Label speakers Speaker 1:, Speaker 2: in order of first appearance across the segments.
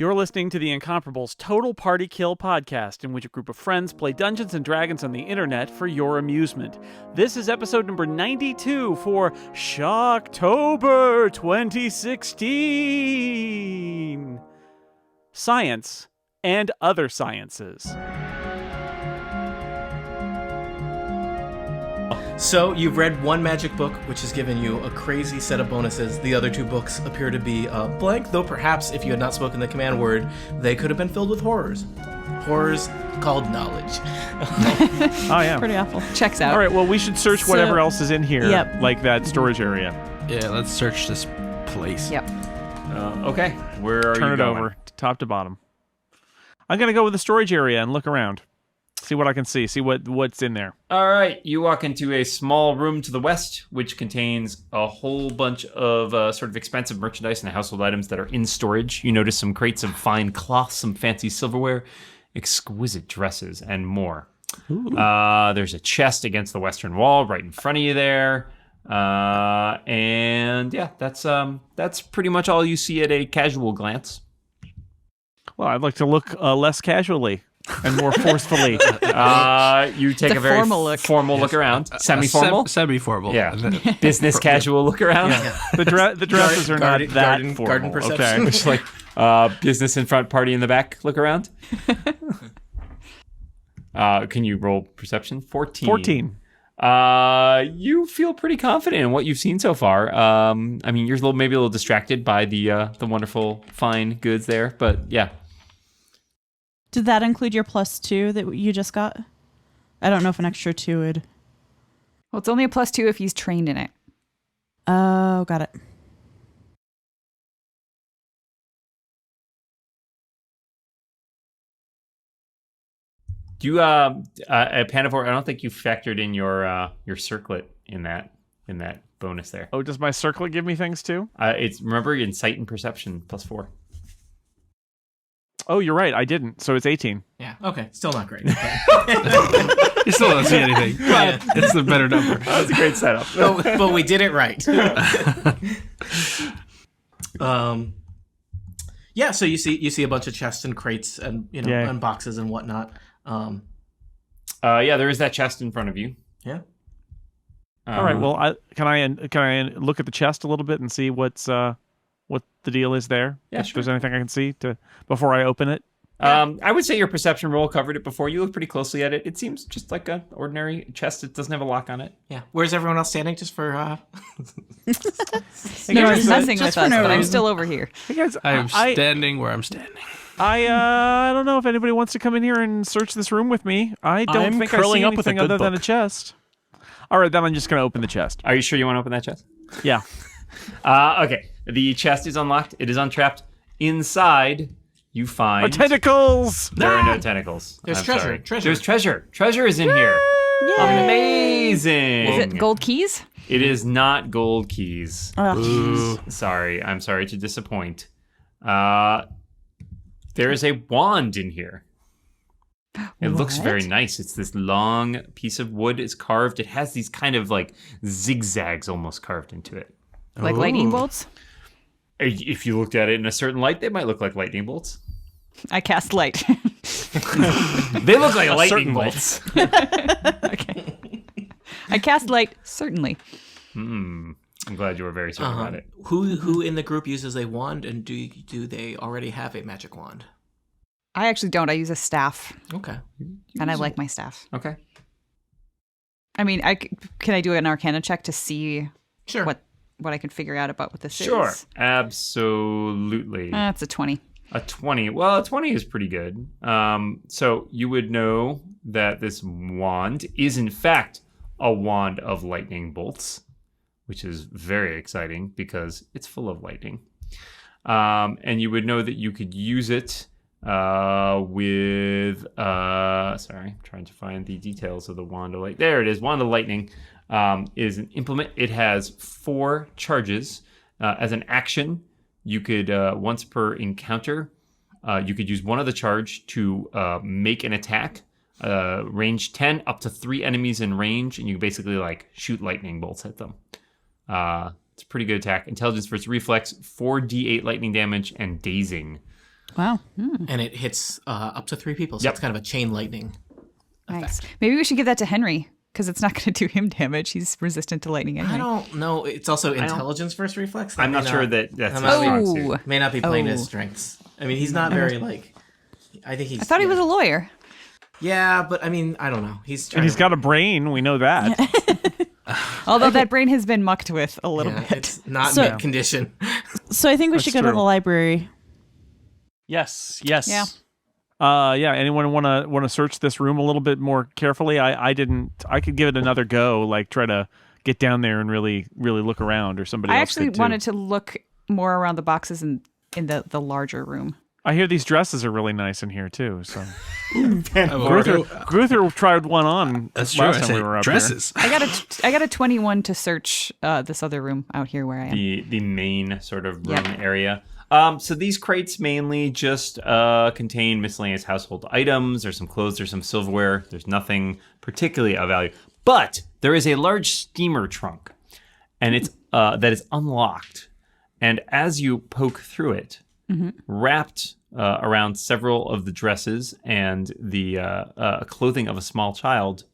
Speaker 1: You're listening to the Incomparables Total Party Kill podcast, in which a group of friends play Dungeons and Dragons on the internet for your amusement. This is episode number 92 for Shocktober 2016. Science and other sciences.
Speaker 2: So you've read one magic book, which has given you a crazy set of bonuses. The other two books appear to be blank, though perhaps if you had not spoken the command word, they could have been filled with horrors. Horrors called knowledge.
Speaker 1: Oh, yeah.
Speaker 3: Pretty awful. Checks out.
Speaker 1: All right, well, we should search whatever else is in here, like that storage area.
Speaker 4: Yeah, let's search this place.
Speaker 3: Yep.
Speaker 5: Okay, where are you
Speaker 1: Turn it
Speaker 5: going?
Speaker 1: over, top to bottom. I'm going to go with the storage area and look around. See what I can see what's in there.
Speaker 5: All right, you walk into a small room to the west, which contains a whole bunch of sort of expensive merchandise and household items that are in storage. You notice some crates of fine cloth, some fancy silverware, exquisite dresses, and more. There's a chest against the western wall right in front of you there. And yeah, that's pretty much all you see at a casual glance.
Speaker 1: Well, I'd like to look less casually and more forcefully.
Speaker 5: You take a very formal look around. Semi-formal?
Speaker 4: Semi-formal.
Speaker 5: Yeah. Business casual look around.
Speaker 1: Yeah. The dresses are not that formal.
Speaker 2: Garden perception.
Speaker 1: Okay.
Speaker 5: Which like business in front, party in the back look around. Can you roll perception? 14.
Speaker 1: 14.
Speaker 5: You feel pretty confident in what you've seen so far. I mean, you're maybe a little distracted by the wonderful fine goods there, but yeah.
Speaker 3: Did that include your +2 that you just got? I don't know if an extra 2 would.
Speaker 6: Well, it's only a +2 if he's trained in it.
Speaker 3: Oh, got it.
Speaker 5: You at Panavore, I don't think you factored in your circlet in that bonus there.
Speaker 1: Oh, does my circlet give me things too?
Speaker 5: It's remember insight and perception +4.
Speaker 1: Oh, you're right. I didn't. So it's 18.
Speaker 2: Yeah, okay. Still not great.
Speaker 4: You still don't see anything, but it's the better number.
Speaker 5: That was a great setup.
Speaker 2: but we did it right. Yeah, so you see a bunch of chests and crates and and boxes and whatnot.
Speaker 5: Yeah, there is that chest in front of you.
Speaker 2: Yeah.
Speaker 1: All right. Well, can I look at the chest a little bit and see what the deal is there?
Speaker 5: Yeah,
Speaker 1: if
Speaker 5: sure.
Speaker 1: there's anything I can see before I open it.
Speaker 5: I would say your perception roll covered it before. You look pretty closely at it. It seems just like an ordinary chest. It doesn't have a lock on it.
Speaker 2: Yeah. Where's everyone else standing? Just for
Speaker 6: No one's messing with us, but I'm still over here.
Speaker 1: Hey guys,
Speaker 4: I am standing where I'm standing.
Speaker 1: I don't know if anybody wants to come in here and search this room with me. I don't think I see
Speaker 4: up with a
Speaker 1: anything
Speaker 4: good
Speaker 1: other than a
Speaker 4: book.
Speaker 1: chest. All right, then I'm just going to open the chest.
Speaker 5: Are you sure you want to open that chest?
Speaker 1: Yeah.
Speaker 5: Okay. The chest is unlocked. It is untrapped. Inside, you find
Speaker 1: Tentacles!
Speaker 5: There are no tentacles.
Speaker 2: There's
Speaker 5: I'm
Speaker 2: treasure.
Speaker 5: sorry.
Speaker 2: Treasure.
Speaker 5: There's treasure. Treasure is in here. Amazing.
Speaker 6: Is it gold keys?
Speaker 5: It is not gold keys.
Speaker 4: Ooh.
Speaker 5: Sorry. I'm sorry to disappoint. There is a wand in here. It looks very nice. It's this long piece of wood. It's carved. It has these kind of like zigzags almost carved into it.
Speaker 6: Like lightning bolts?
Speaker 5: If you looked at it in a certain light, they might look like lightning bolts.
Speaker 6: I cast light.
Speaker 5: They look like lightning bolts.
Speaker 6: Okay. I cast light, certainly.
Speaker 5: I'm glad you were very certain about it.
Speaker 2: Who in the group uses a wand, and do they already have a magic wand?
Speaker 6: I actually don't. I use a staff,
Speaker 2: Okay.
Speaker 6: and I like my staff.
Speaker 5: Okay.
Speaker 6: I mean, can I do an Arcana check to see
Speaker 2: Sure.
Speaker 6: what I can figure out about what this
Speaker 5: Sure.
Speaker 6: is?
Speaker 5: Absolutely.
Speaker 6: That's a 20.
Speaker 5: A 20. Well, a 20 is pretty good. So you would know that this wand is in fact a wand of lightning bolts, which is very exciting because it's full of lightning. And you would know that you could use it with sorry, I'm trying to find the details of the wand of light. There it is. Wand of lightning is an implement. It has 4 charges. As an action, you could once per encounter, you could use one of the charge to make an attack, range 10, up to 3 enemies in range, and you basically like shoot lightning bolts at them. It's a pretty good attack. Intelligence versus reflex, 4d8 lightning damage, and dazing.
Speaker 3: Wow.
Speaker 2: and it hits up to 3 people. So
Speaker 5: Yep.
Speaker 2: it's kind of a chain lightning.
Speaker 6: Nice. Maybe we should give that to Henry because it's not going to do him damage. He's resistant to lightning
Speaker 2: I
Speaker 6: anyway.
Speaker 2: don't know. It's also intelligence versus reflex. That
Speaker 5: I'm
Speaker 2: may
Speaker 5: not sure that's
Speaker 2: that
Speaker 5: his
Speaker 2: might be-
Speaker 5: strong suit.
Speaker 2: may not be playing to his
Speaker 6: Oh.
Speaker 2: strengths. I mean, he's not very like. I think he's.
Speaker 6: I thought he was a lawyer.
Speaker 2: Yeah, but I mean, I don't know. He's
Speaker 1: And he's got a brain. We know that.
Speaker 6: Although that brain has been mucked with a little
Speaker 2: Yeah,
Speaker 6: bit.
Speaker 2: it's not
Speaker 3: So-
Speaker 2: mint condition.
Speaker 3: So I think we should go to
Speaker 1: true.
Speaker 3: the library.
Speaker 1: Yes. Yes.
Speaker 6: Yeah.
Speaker 1: Yeah. Anyone want to search this room a little bit more carefully? I didn't. I could give it another go. Like try to get down there and really look around, or somebody
Speaker 6: I
Speaker 1: else
Speaker 6: actually
Speaker 1: could, too.
Speaker 6: wanted to look more around the boxes in the larger room.
Speaker 1: I hear these dresses are really nice in here too. So
Speaker 4: Gruther,
Speaker 1: Gruther tried one on
Speaker 4: that's true.
Speaker 1: last
Speaker 4: I
Speaker 1: time
Speaker 4: say
Speaker 1: we were up
Speaker 4: dresses.
Speaker 6: I got a 21 to search this other room out here where I am.
Speaker 5: The main sort of room
Speaker 6: Yep.
Speaker 5: area. So these crates mainly just contain miscellaneous household items. There's some clothes, there's some silverware. There's nothing particularly of value. But there is a large steamer trunk, and it's that is unlocked. And as you poke through it, wrapped around several of the dresses and the clothing of a small child,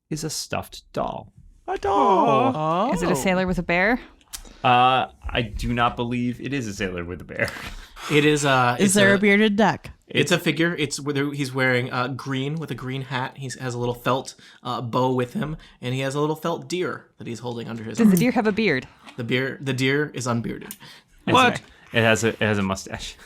Speaker 5: is a stuffed doll.
Speaker 1: A doll.
Speaker 3: Oh.
Speaker 6: Is it a sailor with a bear?
Speaker 5: I do not believe it is a sailor with a bear.
Speaker 2: It is.
Speaker 3: Is there a bearded duck?
Speaker 2: It's a figure. It's whether he's wearing green with a green hat. He has a little felt bow with him, and he has a little felt deer that he's holding under his
Speaker 6: Does
Speaker 2: arm.
Speaker 6: the deer have a beard?
Speaker 2: The deer is unbearded.
Speaker 4: What?
Speaker 5: It has a mustache.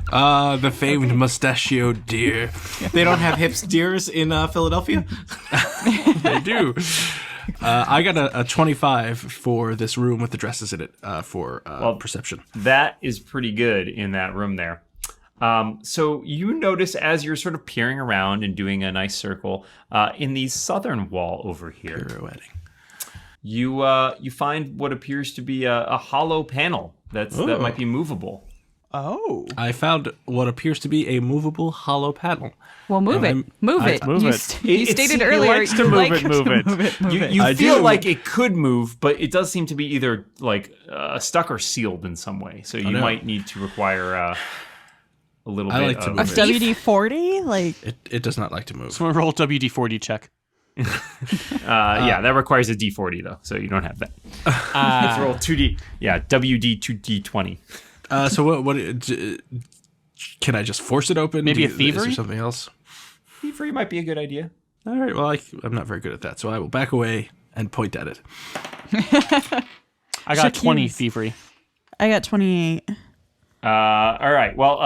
Speaker 4: The famed mustachioed deer.
Speaker 2: They don't have hips deers in Philadelphia.
Speaker 4: They do. I got a 25 for this room with the dresses in it for perception.
Speaker 5: That is pretty good in that room there. So you notice as you're sort of peering around and doing a nice circle in the southern wall over here,
Speaker 4: Pirouetting.
Speaker 5: you find what appears to be a hollow panel that might be movable.
Speaker 1: Oh.
Speaker 4: I found what appears to be a movable hollow panel.
Speaker 6: Well, move it. Move it.
Speaker 1: Move
Speaker 6: you
Speaker 1: it.
Speaker 6: you
Speaker 5: It
Speaker 6: stated
Speaker 5: seems- he
Speaker 6: earlier
Speaker 1: likes to
Speaker 6: you
Speaker 1: move
Speaker 6: like
Speaker 1: it, move
Speaker 6: to
Speaker 1: it.
Speaker 6: move it. Move it.
Speaker 5: You
Speaker 4: I
Speaker 5: feel
Speaker 4: do.
Speaker 5: like it could move, but it does seem to be either like stuck or sealed in some way. So you
Speaker 4: no.
Speaker 5: might need to require a little
Speaker 4: I
Speaker 5: bit
Speaker 4: like to
Speaker 5: of
Speaker 4: move
Speaker 3: A
Speaker 4: it.
Speaker 3: WD-40? Like,
Speaker 4: It does not like to move.
Speaker 1: Someone roll WD-40 check.
Speaker 5: yeah, that requires a D40 though, so you don't have that. Let's roll 2D. Yeah, WD 2D20.
Speaker 4: So what can I just force it open?
Speaker 1: Maybe a
Speaker 4: Is
Speaker 1: thievery?
Speaker 4: there something else?
Speaker 5: Free might be a good idea.
Speaker 4: All right. Well, I'm not very good at that, so I will back away and point at it.
Speaker 1: I got 20
Speaker 3: use-
Speaker 1: thievery.
Speaker 3: I got 28.
Speaker 5: All right. Well,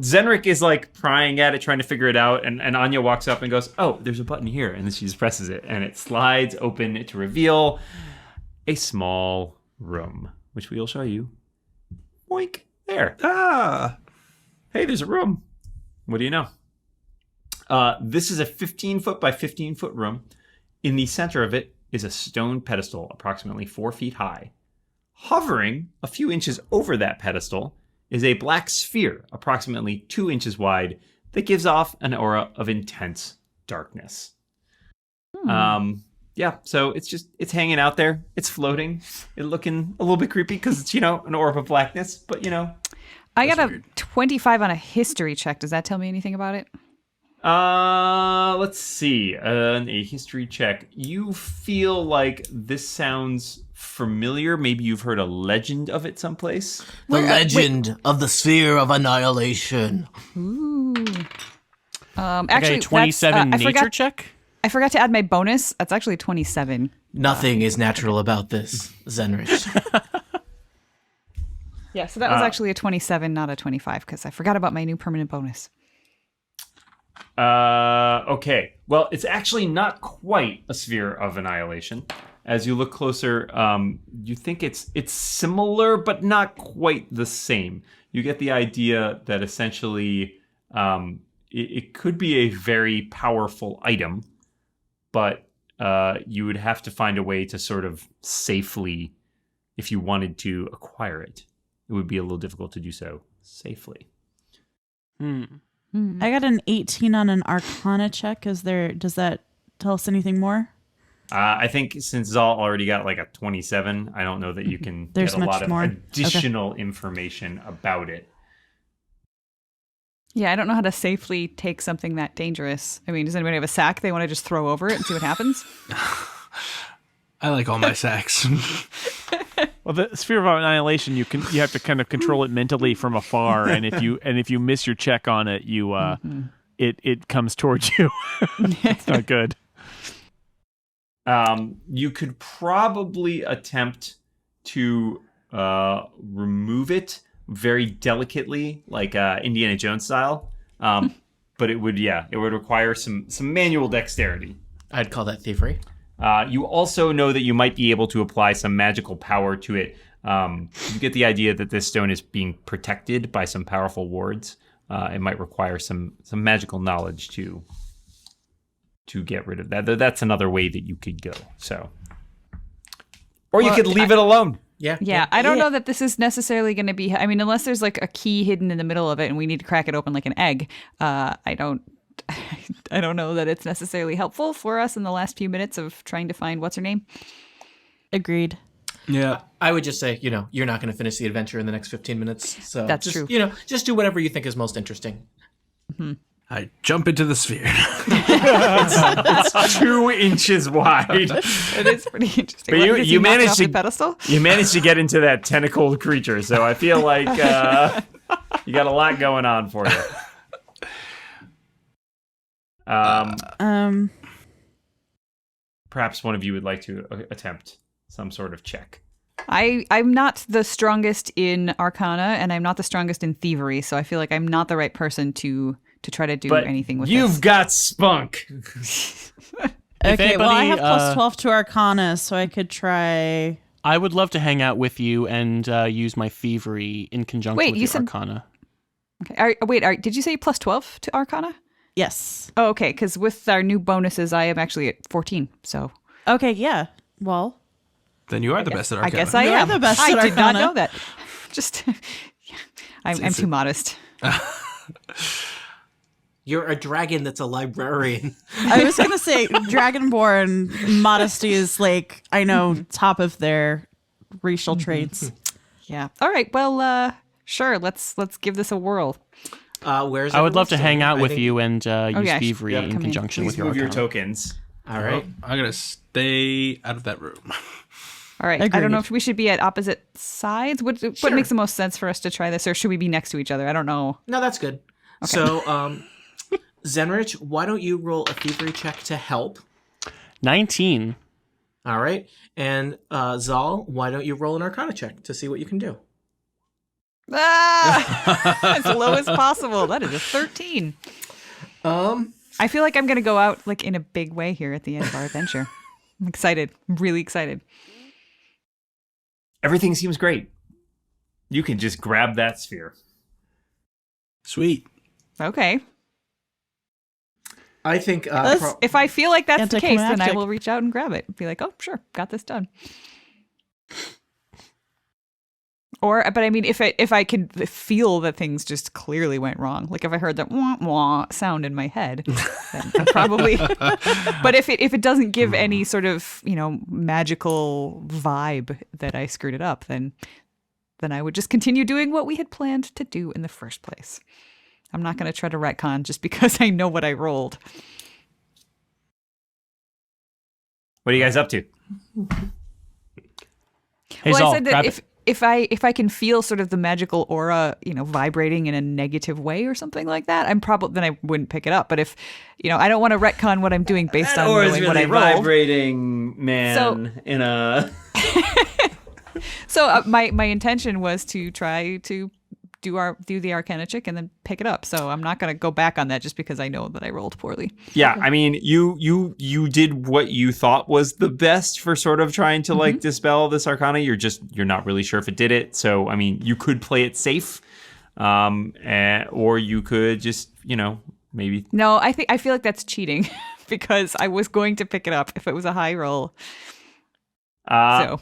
Speaker 5: Zenrik is like prying at it, trying to figure it out, and Anya walks up and goes, "Oh, there's a button here," and then she just presses it, and it slides open to reveal a small room, which we will show you. Boink! There.
Speaker 4: Ah.
Speaker 5: Hey, there's a room. What do you know? This is a 15-foot by 15-foot room. In the center of it is a stone pedestal, approximately 4 feet high. Hovering a few inches over that pedestal is a black sphere, approximately 2 inches wide, that gives off an aura of intense darkness. Yeah, so it's hanging out there. It's floating. It's looking a little bit creepy because it's, an orb of blackness, but
Speaker 6: I got a 25 on a history check. Does that tell me anything about it?
Speaker 5: Let's see. A history check. You feel like this sounds familiar. Maybe you've heard a legend of it someplace.
Speaker 2: The legend of the Sphere of Annihilation.
Speaker 6: Ooh.
Speaker 1: I got
Speaker 6: Actually,
Speaker 1: a 27
Speaker 6: that's,
Speaker 1: nature check.
Speaker 6: I forgot to add my bonus. That's actually 27.
Speaker 2: Nothing is natural about this, Zenrich.
Speaker 6: Yeah, so that was actually a 27, not a 25, because I forgot about my new permanent bonus.
Speaker 5: Okay. Well, it's actually not quite a sphere of annihilation. As you look closer, you think it's similar, but not quite the same. You get the idea that essentially it could be a very powerful item, but you would have to find a way to sort of safely, if you wanted to acquire it, it would be a little difficult to do so safely.
Speaker 3: I got an 18 on an Arcana check. Does that tell us anything more?
Speaker 5: I think since Zal already got like a 27, I don't know that you can
Speaker 3: There's
Speaker 5: get a
Speaker 3: much
Speaker 5: lot of
Speaker 3: more.
Speaker 5: additional information about it.
Speaker 6: Yeah, I don't know how to safely take something that dangerous. I mean, does anybody have a sack they want to just throw over it and see what happens?
Speaker 4: I like all my sacks.
Speaker 1: Well, the sphere of annihilation, you have to kind of control it mentally from afar, and if you miss your check on it, it comes towards you. It's not good.
Speaker 5: You could probably attempt to remove it very delicately, like Indiana Jones style. But it would require some manual dexterity.
Speaker 2: I'd call that thievery.
Speaker 5: You also know that you might be able to apply some magical power to it. You get the idea that this stone is being protected by some powerful wards. It might require some magical knowledge to get rid of that. That's another way that you could go. So, or you could leave it alone.
Speaker 6: Yeah, I don't know that this is necessarily going to be. I mean, unless there's like a key hidden in the middle of it, and we need to crack it open like an egg. I don't know that it's necessarily helpful for us in the last few minutes of trying to find what's her name.
Speaker 3: Agreed.
Speaker 4: Yeah.
Speaker 2: I would just say, you're not going to finish the adventure in the next 15 minutes. So
Speaker 6: That's
Speaker 2: just,
Speaker 6: true.
Speaker 2: Just do whatever you think is most interesting.
Speaker 4: I jump into the sphere.
Speaker 5: It's 2 inches wide.
Speaker 6: It is pretty interesting.
Speaker 5: But
Speaker 6: What,
Speaker 5: you-
Speaker 6: does
Speaker 5: you
Speaker 6: he knock
Speaker 5: managed
Speaker 6: off
Speaker 5: to-
Speaker 6: the pedestal.
Speaker 5: You managed to get into that tentacled creature, so I feel like you got a lot going on for you. Perhaps one of you would like to attempt some sort of check.
Speaker 6: I'm not the strongest in Arcana, and I'm not the strongest in Thievery, so I feel like I'm not the right person to try to do
Speaker 5: But
Speaker 6: anything with
Speaker 5: you've
Speaker 6: this.
Speaker 5: got spunk.
Speaker 3: Okay, well, I
Speaker 7: anybody,
Speaker 3: have plus 12 to Arcana, so I could try.
Speaker 7: I would love to hang out with you and use my thievery in conjunction
Speaker 6: Wait,
Speaker 7: with
Speaker 6: you
Speaker 7: your
Speaker 6: said-
Speaker 7: Arcana.
Speaker 6: Okay. Did you say plus 12 to Arcana?
Speaker 3: Yes.
Speaker 6: Oh, okay, because with our new bonuses, I am actually at 14, so
Speaker 3: Okay, yeah. Well,
Speaker 4: Then you are the best at Arcana.
Speaker 6: I guess I
Speaker 3: You're
Speaker 6: am.
Speaker 3: the best
Speaker 6: I
Speaker 3: at
Speaker 6: did not
Speaker 3: Arcana.
Speaker 6: know that. Just, I'm too modest.
Speaker 2: You're a dragon that's a librarian.
Speaker 3: I was going to say, Dragonborn modesty is like, I know, top of their racial traits.
Speaker 6: Yeah. All right. Well, sure. Let's give this a whirl.
Speaker 2: Where's
Speaker 7: I would love to
Speaker 2: everyone
Speaker 7: hang
Speaker 2: standing?
Speaker 7: out
Speaker 2: I
Speaker 7: with
Speaker 2: think-
Speaker 7: you and use
Speaker 6: yeah,
Speaker 7: thievery in
Speaker 6: come in.
Speaker 7: conjunction with
Speaker 5: Please
Speaker 7: your
Speaker 5: move your
Speaker 7: Arcana.
Speaker 5: tokens.
Speaker 2: All right.
Speaker 4: I'm going to stay out of that room.
Speaker 6: All right. I don't know
Speaker 3: Agreed.
Speaker 6: if we should be at opposite sides. What makes the most sense for us to try this, or should we be next to each other? I don't know.
Speaker 2: No, that's good. So, Zenrich, why don't you roll a thievery check to help?
Speaker 7: 19.
Speaker 2: All right. And Zal, why don't you roll an Arcana check to see what you can do?
Speaker 6: As low as possible. That is a 13. I feel like I'm going to go out like in a big way here at the end of our adventure. I'm excited. I'm really excited.
Speaker 5: Everything seems great. You can just grab that sphere.
Speaker 4: Sweet.
Speaker 6: Okay.
Speaker 2: I think
Speaker 6: If I feel like that's the case, then I
Speaker 3: Anticlimactic.
Speaker 6: will reach out and grab it. Be like, oh, sure, got this done. But I mean, if I could feel that things just clearly went wrong, like if I heard that wah wah sound in my head, then I probably. But if it doesn't give any sort of magical vibe that I screwed it up, then I would just continue doing what we had planned to do in the first place. I'm not going to try to retcon just because I know what I rolled.
Speaker 5: What are you guys up to?
Speaker 7: Hey,
Speaker 6: Well,
Speaker 7: Zal,
Speaker 6: I said that
Speaker 7: grab
Speaker 6: if
Speaker 7: it.
Speaker 6: if I can feel sort of the magical aura, vibrating in a negative way or something like that, then I wouldn't pick it up. But if, I don't want to retcon what I'm doing based on knowing what I rolled.
Speaker 5: vibrating, man. In a
Speaker 6: So my intention was to try to do the Arcana check and then pick it up. So I'm not going to go back on that just because I know that I rolled poorly.
Speaker 5: yeah. I mean, you did what you thought was the best for sort of trying to like dispel this Arcana. You're not really sure if it did it. So I mean, you could play it safe, or you could just maybe.
Speaker 6: No, I feel like that's cheating because I was going to pick it up if it was a high roll. So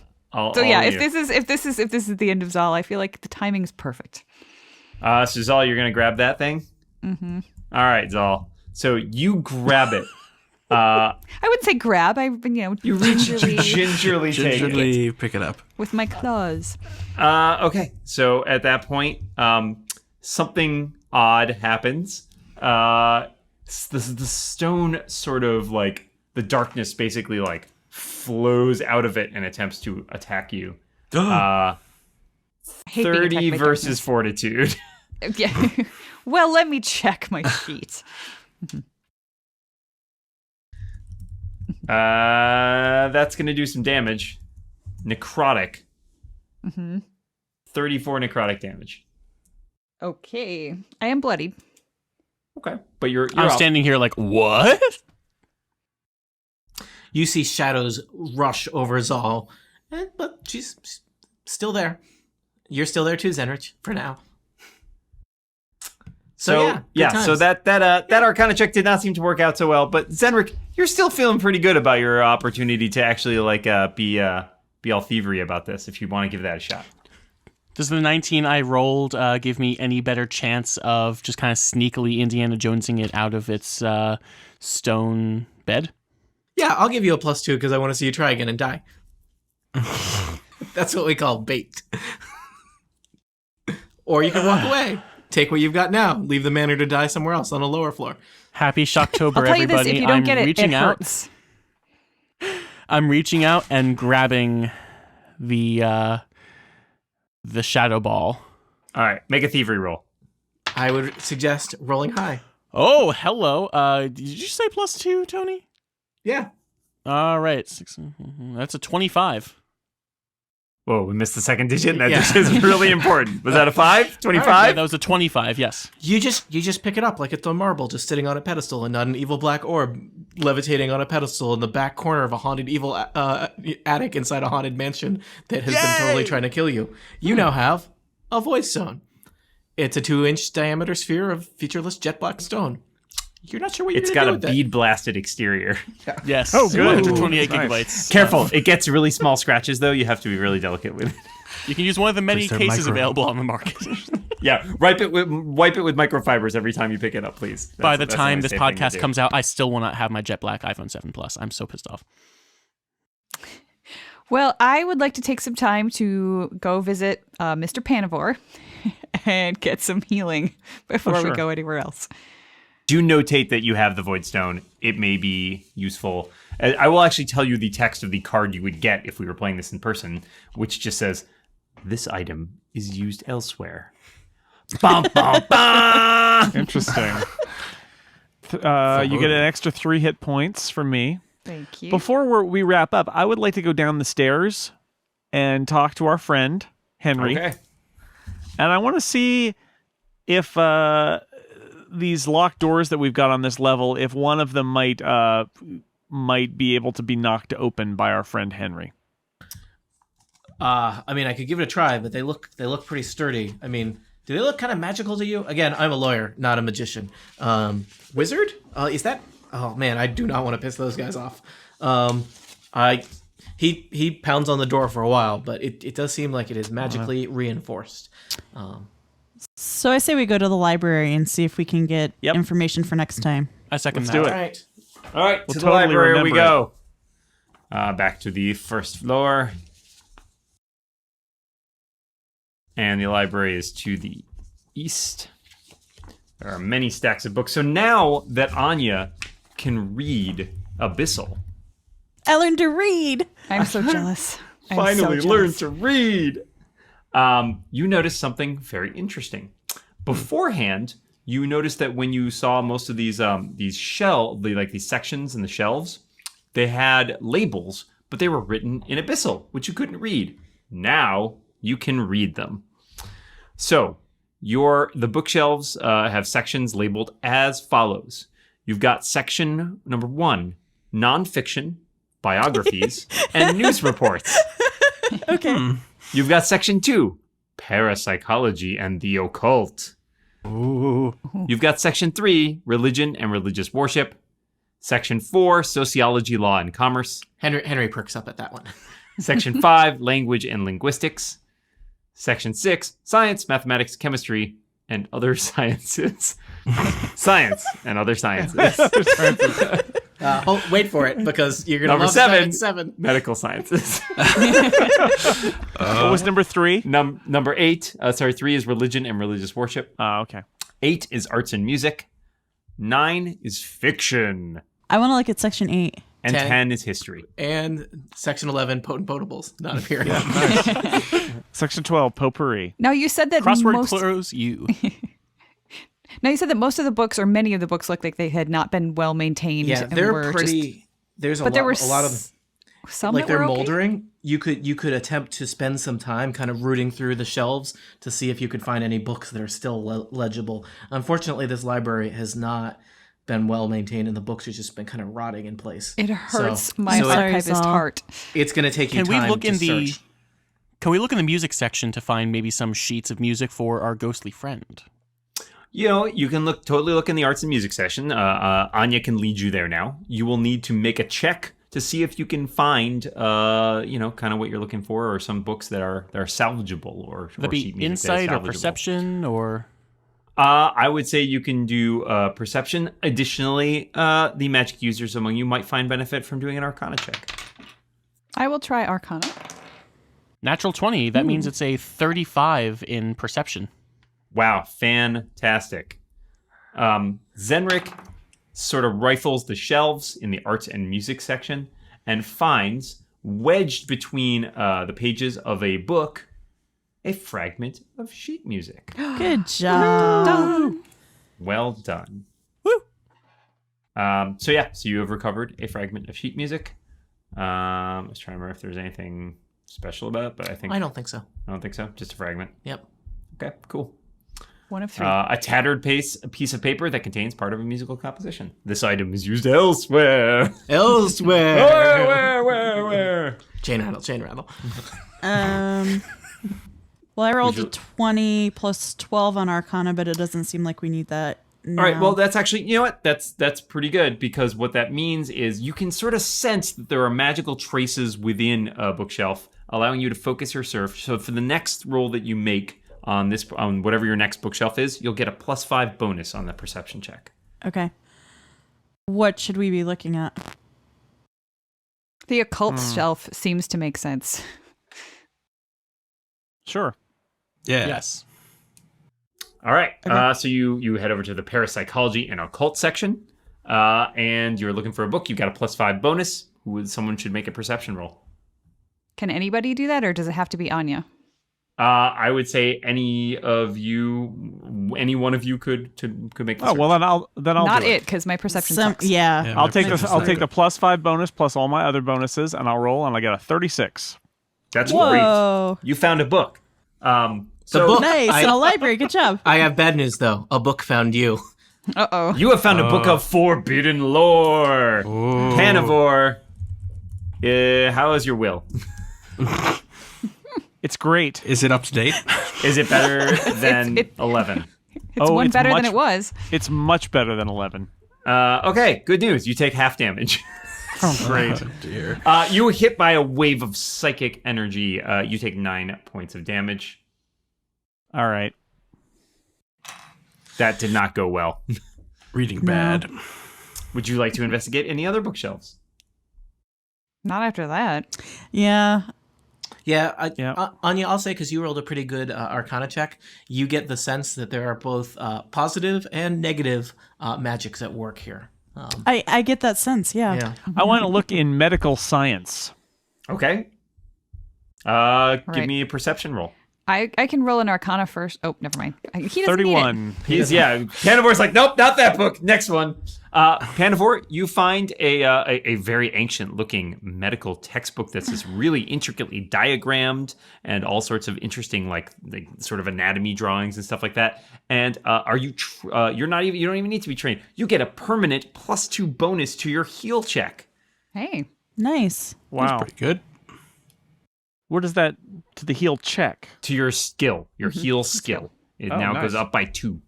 Speaker 6: yeah, if this is the end of Zal, I feel like the timing is perfect.
Speaker 5: So Zal, you're gonna grab that thing. Mm-hmm. All right, Zal. So you grab it,
Speaker 6: I would say grab.
Speaker 5: You reach
Speaker 6: gingerly
Speaker 5: gingerly take it.
Speaker 4: Gingerly pick it up.
Speaker 6: with my claws.
Speaker 5: Okay, so at that point, something odd happens. The stone sort of like the darkness basically like flows out of it and attempts to attack you.
Speaker 6: I hate being attacked
Speaker 5: 30
Speaker 6: by
Speaker 5: versus fortitude.
Speaker 6: darkness. Yeah. Well, let me check my sheet.
Speaker 5: That's gonna do some damage. Necrotic. 34 necrotic damage.
Speaker 6: Okay, I am bloodied.
Speaker 5: Okay, but you're
Speaker 7: I'm
Speaker 5: up.
Speaker 7: standing here like, what?
Speaker 2: You see shadows rush over Zal, but she's still there. You're still there too, Zenrich, for now.
Speaker 5: So
Speaker 2: good
Speaker 5: so
Speaker 2: times.
Speaker 5: that Arcana check did not seem to work out so well. But Zenrik, you're still feeling pretty good about your opportunity to actually like be all thievery about this. If you want to give that a shot.
Speaker 7: Does the 19 I rolled give me any better chance of just kind of sneakily Indiana Jonesing it out of its stone bed?
Speaker 2: Yeah, I'll give you a +2 because I want to see you try again and die. That's what we call bait. Or you can walk away. Take what you've got now. Leave the manor to die somewhere else on a lower floor.
Speaker 7: Happy Shocktober,
Speaker 6: I'll tell you
Speaker 7: everybody.
Speaker 6: this: if you don't
Speaker 7: I'm
Speaker 6: get it,
Speaker 7: reaching
Speaker 6: it
Speaker 7: out.
Speaker 6: hurts.
Speaker 7: I'm reaching out and grabbing the shadow ball.
Speaker 5: All right, make a thievery roll.
Speaker 2: I would suggest rolling high.
Speaker 7: Oh, hello. Did you say +2, Tony?
Speaker 2: Yeah.
Speaker 7: All right. That's a 25.
Speaker 5: Whoa, we missed the second digit. That
Speaker 2: Yeah.
Speaker 5: digit is really important. Was that a 5? 25?
Speaker 7: Yeah, that was a 25, yes.
Speaker 2: You just pick it up like it's a marble just sitting on a pedestal and not an evil black orb levitating on a pedestal in the back corner of a haunted evil attic inside a haunted mansion that has been totally trying to kill you. You now have a void stone. It's a 2-inch diameter sphere of featureless jet black stone. You're not sure what you're
Speaker 5: It's
Speaker 2: going
Speaker 5: got
Speaker 2: to
Speaker 5: a
Speaker 2: do with
Speaker 5: bead blasted exterior.
Speaker 7: Yes.
Speaker 1: Oh, good.
Speaker 7: 128
Speaker 1: Nice.
Speaker 7: gigabytes.
Speaker 5: Careful, it gets really small scratches though. You have to be really delicate with it.
Speaker 7: You can use one of the many
Speaker 4: Please, they're
Speaker 7: cases
Speaker 4: micro.
Speaker 7: available on the market.
Speaker 5: Yeah, wipe it with microfibers every time you pick it up, please.
Speaker 7: By the
Speaker 5: That's
Speaker 7: time
Speaker 5: only
Speaker 7: this
Speaker 5: safe thing to
Speaker 7: podcast
Speaker 5: do.
Speaker 7: comes out, I still will not have my Jet Black iPhone 7 Plus. I'm so pissed off.
Speaker 6: Well, I would like to take some time to go visit Mr. Panivore and get some healing before
Speaker 1: sure.
Speaker 6: we go anywhere else.
Speaker 5: Do notate that you have the Void Stone. It may be useful. I will actually tell you the text of the card you would get if we were playing this in person, which just says, "This item is used elsewhere." Bum, bum, bum.
Speaker 1: Interesting. You get an extra 3 hit points from me.
Speaker 6: Thank you.
Speaker 1: Before we wrap up, I would like to go down the stairs and talk to our friend, Henry.
Speaker 5: Okay.
Speaker 1: And I want to see if these locked doors that we've got on this level, if one of them might be able to be knocked open by our friend Henry.
Speaker 2: I mean, I could give it a try, but they look pretty sturdy. I mean, do they look kind of magical to you? Again, I'm a lawyer, not a magician. Wizard? Is that? Oh man, I do not want to piss those guys off. He pounds on the door for a while, but it does seem like it is magically reinforced.
Speaker 3: So I say we go to the library and see if we can get
Speaker 1: Yep.
Speaker 3: information for next time.
Speaker 7: I second
Speaker 1: Let's
Speaker 7: that.
Speaker 1: do it.
Speaker 2: All right.
Speaker 5: All right,
Speaker 1: We'll
Speaker 5: to the
Speaker 1: totally
Speaker 5: library we
Speaker 1: remember
Speaker 5: go. Back to the first floor. And the library is to the east. There are many stacks of books. So now that Anya can read Abyssal,
Speaker 3: I learned to read.
Speaker 6: I'm so jealous. I'm
Speaker 5: finally
Speaker 6: so
Speaker 5: learned
Speaker 6: jealous.
Speaker 5: to read. You notice something very interesting. Beforehand, you noticed that when you saw most of these these sections in the shelves, they had labels, but they were written in Abyssal, which you couldn't read. Now you can read them. So the bookshelves have sections labeled as follows. You've got section number 1, nonfiction, biographies, and news reports.
Speaker 3: Okay.
Speaker 5: You've got section 2, parapsychology and the occult.
Speaker 1: Ooh.
Speaker 5: You've got section 3, religion and religious worship. Section 4, sociology, law, and commerce.
Speaker 2: Henry perks up at that one.
Speaker 5: Section 5, language and linguistics. Section 6, science, mathematics, chemistry, and other sciences. Science and other sciences.
Speaker 2: Wait for it, because you're gonna
Speaker 5: Number
Speaker 2: love
Speaker 5: 7. Medical sciences.
Speaker 1: What was number 3?
Speaker 5: Number 8. 3 is religion and religious worship.
Speaker 1: Okay.
Speaker 5: 8 is arts and music. 9 is fiction.
Speaker 3: I want to look at section 8.
Speaker 5: And
Speaker 2: 10.
Speaker 5: 10 is history.
Speaker 2: And section 11, potent potables, not appearing.
Speaker 1: Section 12, potpourri.
Speaker 6: Now you said that
Speaker 7: Crossword close you.
Speaker 6: Now you said that most of the books, or many of the books, looked like they had not been well maintained.
Speaker 2: Yeah,
Speaker 6: and
Speaker 2: they're
Speaker 6: were
Speaker 2: pretty. There's a
Speaker 6: but there were
Speaker 2: lot of
Speaker 6: some
Speaker 2: like
Speaker 6: that were
Speaker 2: they're
Speaker 6: okay.
Speaker 2: moldering. You could attempt to spend some time kind of rooting through the shelves to see if you could find any books that are still legible. Unfortunately, this library has not been well maintained, and the books have just been kind of rotting in place.
Speaker 6: It hurts my
Speaker 2: so
Speaker 6: archivist heart.
Speaker 2: It's going to take you
Speaker 7: Can
Speaker 2: time
Speaker 7: we look
Speaker 2: to
Speaker 7: in
Speaker 2: search.
Speaker 7: Can we look in the music section to find maybe some sheets of music for our ghostly friend?
Speaker 5: You know, you can totally look in the arts and music section. Anya can lead you there now. You will need to make a check to see if you can find, kind of what you're looking for, or some books that are salvageable, or
Speaker 7: Would that be
Speaker 5: sheet music that is
Speaker 7: insight or
Speaker 5: salvageable.
Speaker 7: perception or?
Speaker 5: I would say you can do perception. Additionally, the magic users among you might find benefit from doing an Arcana check.
Speaker 6: I will try Arcana.
Speaker 7: Natural 20. That means it's a 35 in perception.
Speaker 5: Wow, fantastic. Zenrik sort of rifles the shelves in the arts and music section and finds, wedged between the pages of a book, a fragment of sheet music.
Speaker 3: Good job.
Speaker 5: Well done.
Speaker 7: Woo!
Speaker 5: So you have recovered a fragment of sheet music. I was trying to remember if there's anything special about it, but I
Speaker 2: don't think so.
Speaker 5: don't think so. Just a fragment.
Speaker 2: Yep.
Speaker 5: Okay, cool.
Speaker 6: 1 of 3.
Speaker 5: A tattered piece of paper that contains part of a musical composition. This item is used elsewhere.
Speaker 2: Elsewhere.
Speaker 5: Where?
Speaker 2: Chain rattle.
Speaker 3: Well, I rolled a 20 plus 12 on Arcana, but it doesn't seem like we need that.
Speaker 5: All right, well, that's actually, you know what? That's pretty good, because what that means is you can sort of sense that there are magical traces within a bookshelf, allowing you to focus your search. So for the next roll that you make on whatever your next bookshelf is, you'll get a +5 bonus on the perception check.
Speaker 3: Okay. What should we be looking at?
Speaker 6: The occult shelf seems to make sense.
Speaker 1: Sure.
Speaker 4: Yeah.
Speaker 7: Yes.
Speaker 5: All right. So you head over to the parapsychology and occult section, and you're looking for a book. You got a +5 bonus. Someone should make a perception roll.
Speaker 6: Can anybody do that, or does it have to be Anya?
Speaker 5: I would say any one of you could make. The
Speaker 1: Oh well, then I'll
Speaker 6: Not
Speaker 1: do
Speaker 6: it, because my perception sucks.
Speaker 3: Yeah.
Speaker 1: I'll take
Speaker 4: perception's
Speaker 1: I'll
Speaker 4: not
Speaker 1: take the
Speaker 4: good.
Speaker 1: +5 bonus plus all my other bonuses, and I'll roll, and I get a 36.
Speaker 5: That's
Speaker 3: Whoa.
Speaker 5: great. You found a book.
Speaker 2: The book.
Speaker 3: Nice. In a library. Good job.
Speaker 2: I have bad news though. A book found you.
Speaker 6: Uh-oh.
Speaker 5: You have found a book of forbidden lore. Panivore. How is your will?
Speaker 1: It's great.
Speaker 4: Is it up to date?
Speaker 5: Is it better than 11?
Speaker 6: It's one
Speaker 1: it's
Speaker 6: better
Speaker 1: much-
Speaker 6: than it was.
Speaker 1: It's much better than 11.
Speaker 5: Okay, good news. You take half damage.
Speaker 1: Oh, great.
Speaker 4: Oh, dear.
Speaker 5: You were hit by a wave of psychic energy. You take 9 points of damage.
Speaker 1: All right.
Speaker 5: That did not go well.
Speaker 4: Reading bad.
Speaker 5: Would you like to investigate any other bookshelves?
Speaker 6: Not after that.
Speaker 3: Yeah.
Speaker 2: Yeah, Anya, I'll say, because you rolled a pretty good Arcana check, you get the sense that there are both positive and negative magics at work here.
Speaker 3: I get that sense. Yeah.
Speaker 2: Yeah.
Speaker 1: I want to look in medical science.
Speaker 5: Okay. Give
Speaker 6: Right.
Speaker 5: me a perception roll.
Speaker 6: I can roll an Arcana first. Oh, never mind. He doesn't need it.
Speaker 1: 31.
Speaker 5: Panivore's like, nope, not that book. Next one. Panivore, you find a very ancient-looking medical textbook that's just really intricately diagrammed and all sorts of interesting, like sort of anatomy drawings and stuff like that. And you don't even need to be trained. You get a permanent +2 bonus to your heal check.
Speaker 6: Hey.
Speaker 3: Nice.
Speaker 1: Wow.
Speaker 4: Pretty good.
Speaker 1: Where does that to the heal check?
Speaker 5: To your skill, your heal skill. It
Speaker 1: Oh,
Speaker 5: now
Speaker 1: nice.
Speaker 5: goes up by 2.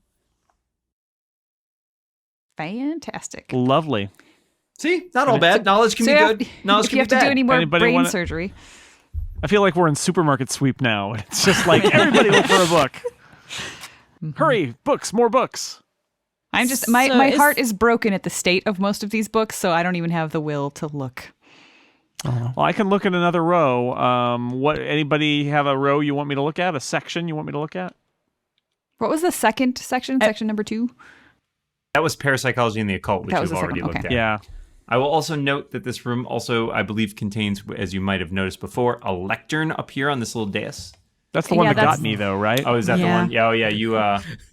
Speaker 6: Fantastic.
Speaker 1: Lovely.
Speaker 5: See, not all bad. Knowledge can be
Speaker 6: yeah,
Speaker 5: good. Knowledge
Speaker 6: if
Speaker 5: can
Speaker 6: you
Speaker 5: be
Speaker 6: have to
Speaker 5: bad.
Speaker 6: do any more
Speaker 1: Anybody
Speaker 6: brain
Speaker 1: wanna-
Speaker 6: surgery.
Speaker 1: I feel like we're in supermarket sweep now. It's just like everybody look for a book. Hurry, books, more books.
Speaker 6: I'm just my
Speaker 3: So is-
Speaker 6: heart is broken at the state of most of these books, so I don't even have the will to look.
Speaker 1: Well, I can look at another row. What? Anybody have a row you want me to look at? A section you want me to look at?
Speaker 6: What was the second section? Section number 2?
Speaker 5: That was parapsychology and the occult, which
Speaker 6: That was
Speaker 5: you've
Speaker 6: the
Speaker 5: already
Speaker 6: second one,
Speaker 5: looked
Speaker 6: okay.
Speaker 5: at.
Speaker 1: Yeah.
Speaker 5: I will also note that this room also, I believe, contains, as you might have noticed before, a lectern up here on this little dais.
Speaker 1: That's the one
Speaker 6: Yeah,
Speaker 1: that got
Speaker 6: that's-
Speaker 1: me, though, right?
Speaker 5: Oh, is that the
Speaker 3: Yeah.
Speaker 5: one? Yeah. Oh, yeah. You.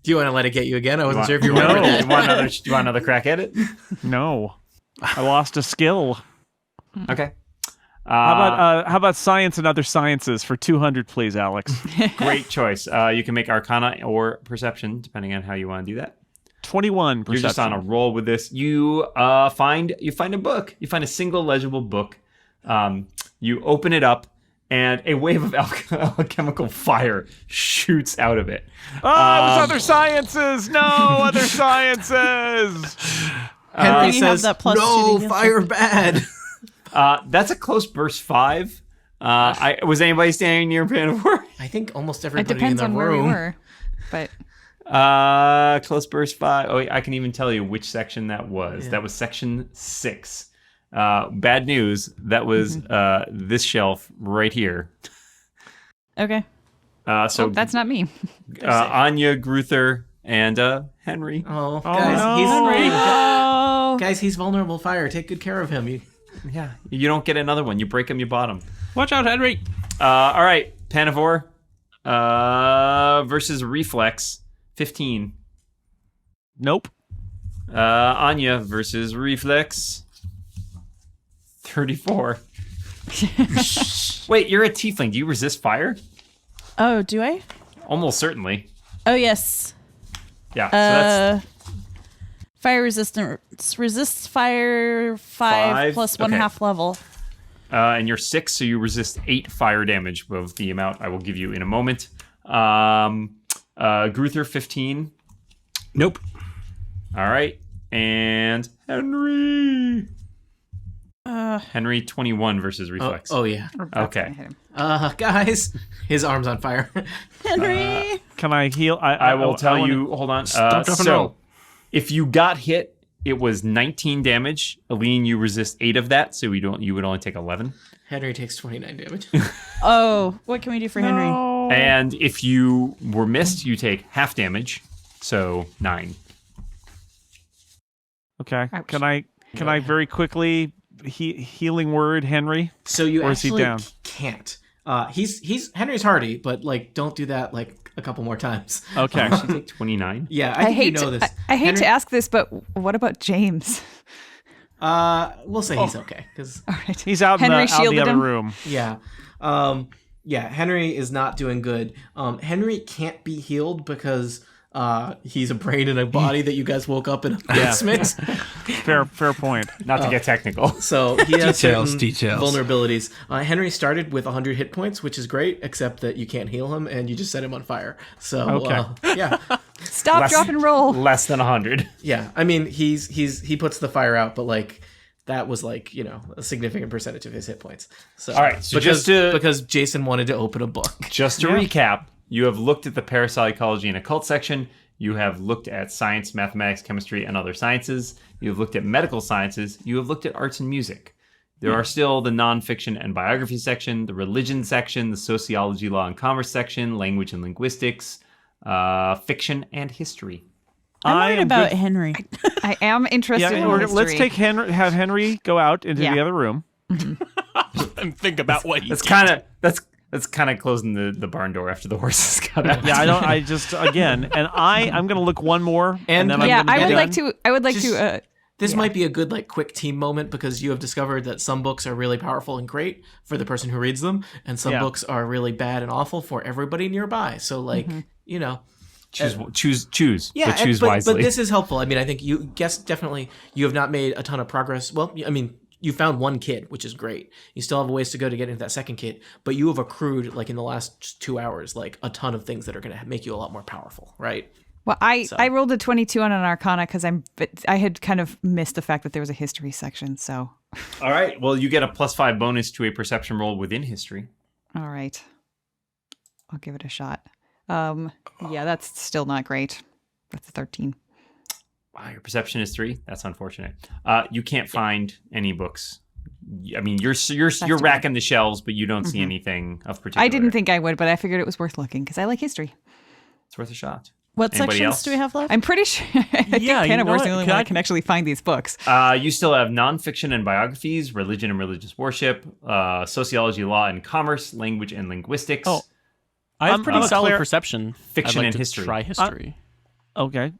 Speaker 2: Do you want to let it get you again? I wasn't sure if you
Speaker 5: No.
Speaker 2: remember that.
Speaker 5: You want another crack at it?
Speaker 1: No. I lost a skill.
Speaker 5: Okay.
Speaker 1: How about science and other sciences for 200, please, Alex?
Speaker 5: Great choice. You can make Arcana or Perception, depending on how you want to do that.
Speaker 1: 21 perception.
Speaker 5: You're just on a roll with this. You find a book. You find a single legible book. You open it up, and a wave of alchemical fire shoots out of it.
Speaker 1: Oh, it was other sciences! No, other sciences!
Speaker 2: Henry
Speaker 3: you have
Speaker 2: says,
Speaker 3: that plus
Speaker 2: no,
Speaker 3: 2 to
Speaker 2: fire bad.
Speaker 5: That's a close burst 5. Was anybody standing near Panavor?
Speaker 2: I think almost
Speaker 6: It
Speaker 2: everybody
Speaker 6: depends
Speaker 2: in the
Speaker 6: on where we
Speaker 2: room.
Speaker 6: were. But
Speaker 5: Close burst 5. Oh, I can even tell you which section that was. That was section 6. Bad news. That was this shelf right here.
Speaker 3: Okay.
Speaker 5: So
Speaker 6: that's not me.
Speaker 5: Anya, Gruther, and Henry.
Speaker 2: Oh, guys,
Speaker 3: Oh.
Speaker 2: guys, he's vulnerable to fire. Take good care of him.
Speaker 5: Yeah, you don't get another one. You break them, you bottom.
Speaker 4: Watch out, Henry.
Speaker 5: All right, Panavor versus Reflex, 15.
Speaker 1: Nope.
Speaker 5: Anya versus Reflex, 34. Wait, you're a tiefling. Do you resist fire?
Speaker 3: Oh, do I?
Speaker 5: Almost certainly.
Speaker 3: Oh, yes.
Speaker 5: Yeah. So that's
Speaker 3: Fire resistance. Resists fire 5 plus one
Speaker 5: Okay.
Speaker 3: half level.
Speaker 5: and you're 6, so you resist 8 fire damage of the amount I will give you in a moment. Gruther, 15.
Speaker 4: Nope.
Speaker 5: All right, and Henry. Henry, 21 versus Reflex.
Speaker 2: Oh yeah.
Speaker 5: Okay.
Speaker 2: Guys, his arm's on fire.
Speaker 3: Henry.
Speaker 1: Can I heal?
Speaker 5: I will tell you. Hold on.
Speaker 4: Stop, drop, and roll.
Speaker 5: If you got hit, it was 19 damage. Aline, you resist 8 of that, so you would only take 11.
Speaker 2: Henry takes 29 damage.
Speaker 3: Oh, what can we do for Henry?
Speaker 5: And if you were missed, you take half damage, so 9.
Speaker 1: Okay.
Speaker 6: Ouch.
Speaker 1: Can I very quickly healing word Henry?
Speaker 2: So you
Speaker 1: Or is he
Speaker 2: actually
Speaker 1: down?
Speaker 2: can't. He's Henry's hardy, but like don't do that like a couple more times.
Speaker 1: Okay.
Speaker 5: You take 29.
Speaker 2: Yeah,
Speaker 6: I
Speaker 2: think
Speaker 6: hate
Speaker 2: you know
Speaker 6: to,
Speaker 2: this.
Speaker 6: I hate
Speaker 2: Henry,
Speaker 6: to ask this, but what about James?
Speaker 2: We'll say he's okay because
Speaker 6: All right.
Speaker 1: He's out
Speaker 6: Henry
Speaker 1: in the
Speaker 6: shielded
Speaker 1: other
Speaker 6: him?
Speaker 1: room.
Speaker 2: yeah, Henry is not doing good. Henry can't be healed because he's a brain and a body that you guys woke up in a basement.
Speaker 1: Fair point.
Speaker 5: Not to get technical.
Speaker 2: So he has
Speaker 4: Details,
Speaker 2: certain
Speaker 4: details.
Speaker 2: vulnerabilities. Henry started with 100 hit points, which is great, except that you can't heal him and you just set him on fire. So
Speaker 1: Okay.
Speaker 2: yeah,
Speaker 6: Stop, drop, and roll.
Speaker 5: Less than 100.
Speaker 2: yeah. I mean, he puts the fire out, but like that was like a significant percentage of his hit points. So
Speaker 5: All right, so
Speaker 2: because
Speaker 5: just to-
Speaker 2: because Jason wanted to open a book.
Speaker 5: Just to recap, you have looked at the parapsychology and occult section. You have looked at science, mathematics, chemistry, and other sciences. You have looked at medical sciences. You have looked at arts and music. There are still the nonfiction and biography section, the religion section, the sociology, law, and commerce section, language and linguistics, fiction, and history.
Speaker 3: I'm
Speaker 1: I
Speaker 3: worried
Speaker 1: am
Speaker 3: about
Speaker 1: good-
Speaker 3: Henry.
Speaker 6: I am interested in
Speaker 1: let's
Speaker 6: history.
Speaker 1: take Henry. Have Henry go out into
Speaker 6: Yeah.
Speaker 1: the other room.
Speaker 7: And think about what he
Speaker 5: That's
Speaker 7: did.
Speaker 5: kind of that's kind of closing the barn door after the horses got out.
Speaker 1: Yeah, I'm gonna look one more, and
Speaker 2: And-
Speaker 1: then I'm
Speaker 6: Yeah,
Speaker 1: gonna
Speaker 6: I
Speaker 1: be
Speaker 6: would
Speaker 1: done.
Speaker 6: like to. I would like
Speaker 2: Just-
Speaker 6: to.
Speaker 2: This might be a good like quick team moment because you have discovered that some books are really powerful and great for the person who reads them, and some
Speaker 1: Yeah.
Speaker 2: books are really bad and awful for everybody nearby. So like
Speaker 5: choose, but
Speaker 2: Yeah,
Speaker 5: choose
Speaker 2: but
Speaker 5: wisely.
Speaker 2: this is helpful. I mean, I think you definitely you have not made a ton of progress. Well, I mean, you found one kid, which is great. You still have a ways to go to get into that second kid, but you have accrued like in the last 2 hours like a ton of things that are going to make you a lot more powerful, right?
Speaker 6: Well, I rolled a 22 on an Arcana because I had kind of missed the fact that there was a history section. So,
Speaker 5: All right. Well, you get a +5 bonus to a perception roll within history.
Speaker 6: all right, I'll give it a shot. Yeah, that's still not great. That's a 13.
Speaker 5: Wow, your perception is 3. That's unfortunate. You can't find any books. I mean, you're racking the shelves, but you don't see anything of particular.
Speaker 6: I didn't think I would, but I figured it was worth looking because I like history.
Speaker 5: It's worth a shot.
Speaker 3: What
Speaker 5: Anybody
Speaker 3: sections
Speaker 5: else?
Speaker 3: do we have left?
Speaker 6: I'm pretty sure. I think
Speaker 7: Yeah, you know
Speaker 6: Cannivore's the
Speaker 7: what?
Speaker 6: only
Speaker 7: Can
Speaker 6: one
Speaker 7: I-
Speaker 6: that can actually find these books.
Speaker 5: You still have nonfiction and biographies, religion and religious worship, sociology, law and commerce, language and linguistics.
Speaker 1: Oh,
Speaker 7: I have
Speaker 1: I'm
Speaker 7: pretty
Speaker 1: a
Speaker 7: solid
Speaker 1: clear-
Speaker 7: perception.
Speaker 5: Fiction
Speaker 7: I'd like
Speaker 5: and
Speaker 7: to
Speaker 5: history.
Speaker 7: Try history.
Speaker 1: Okay.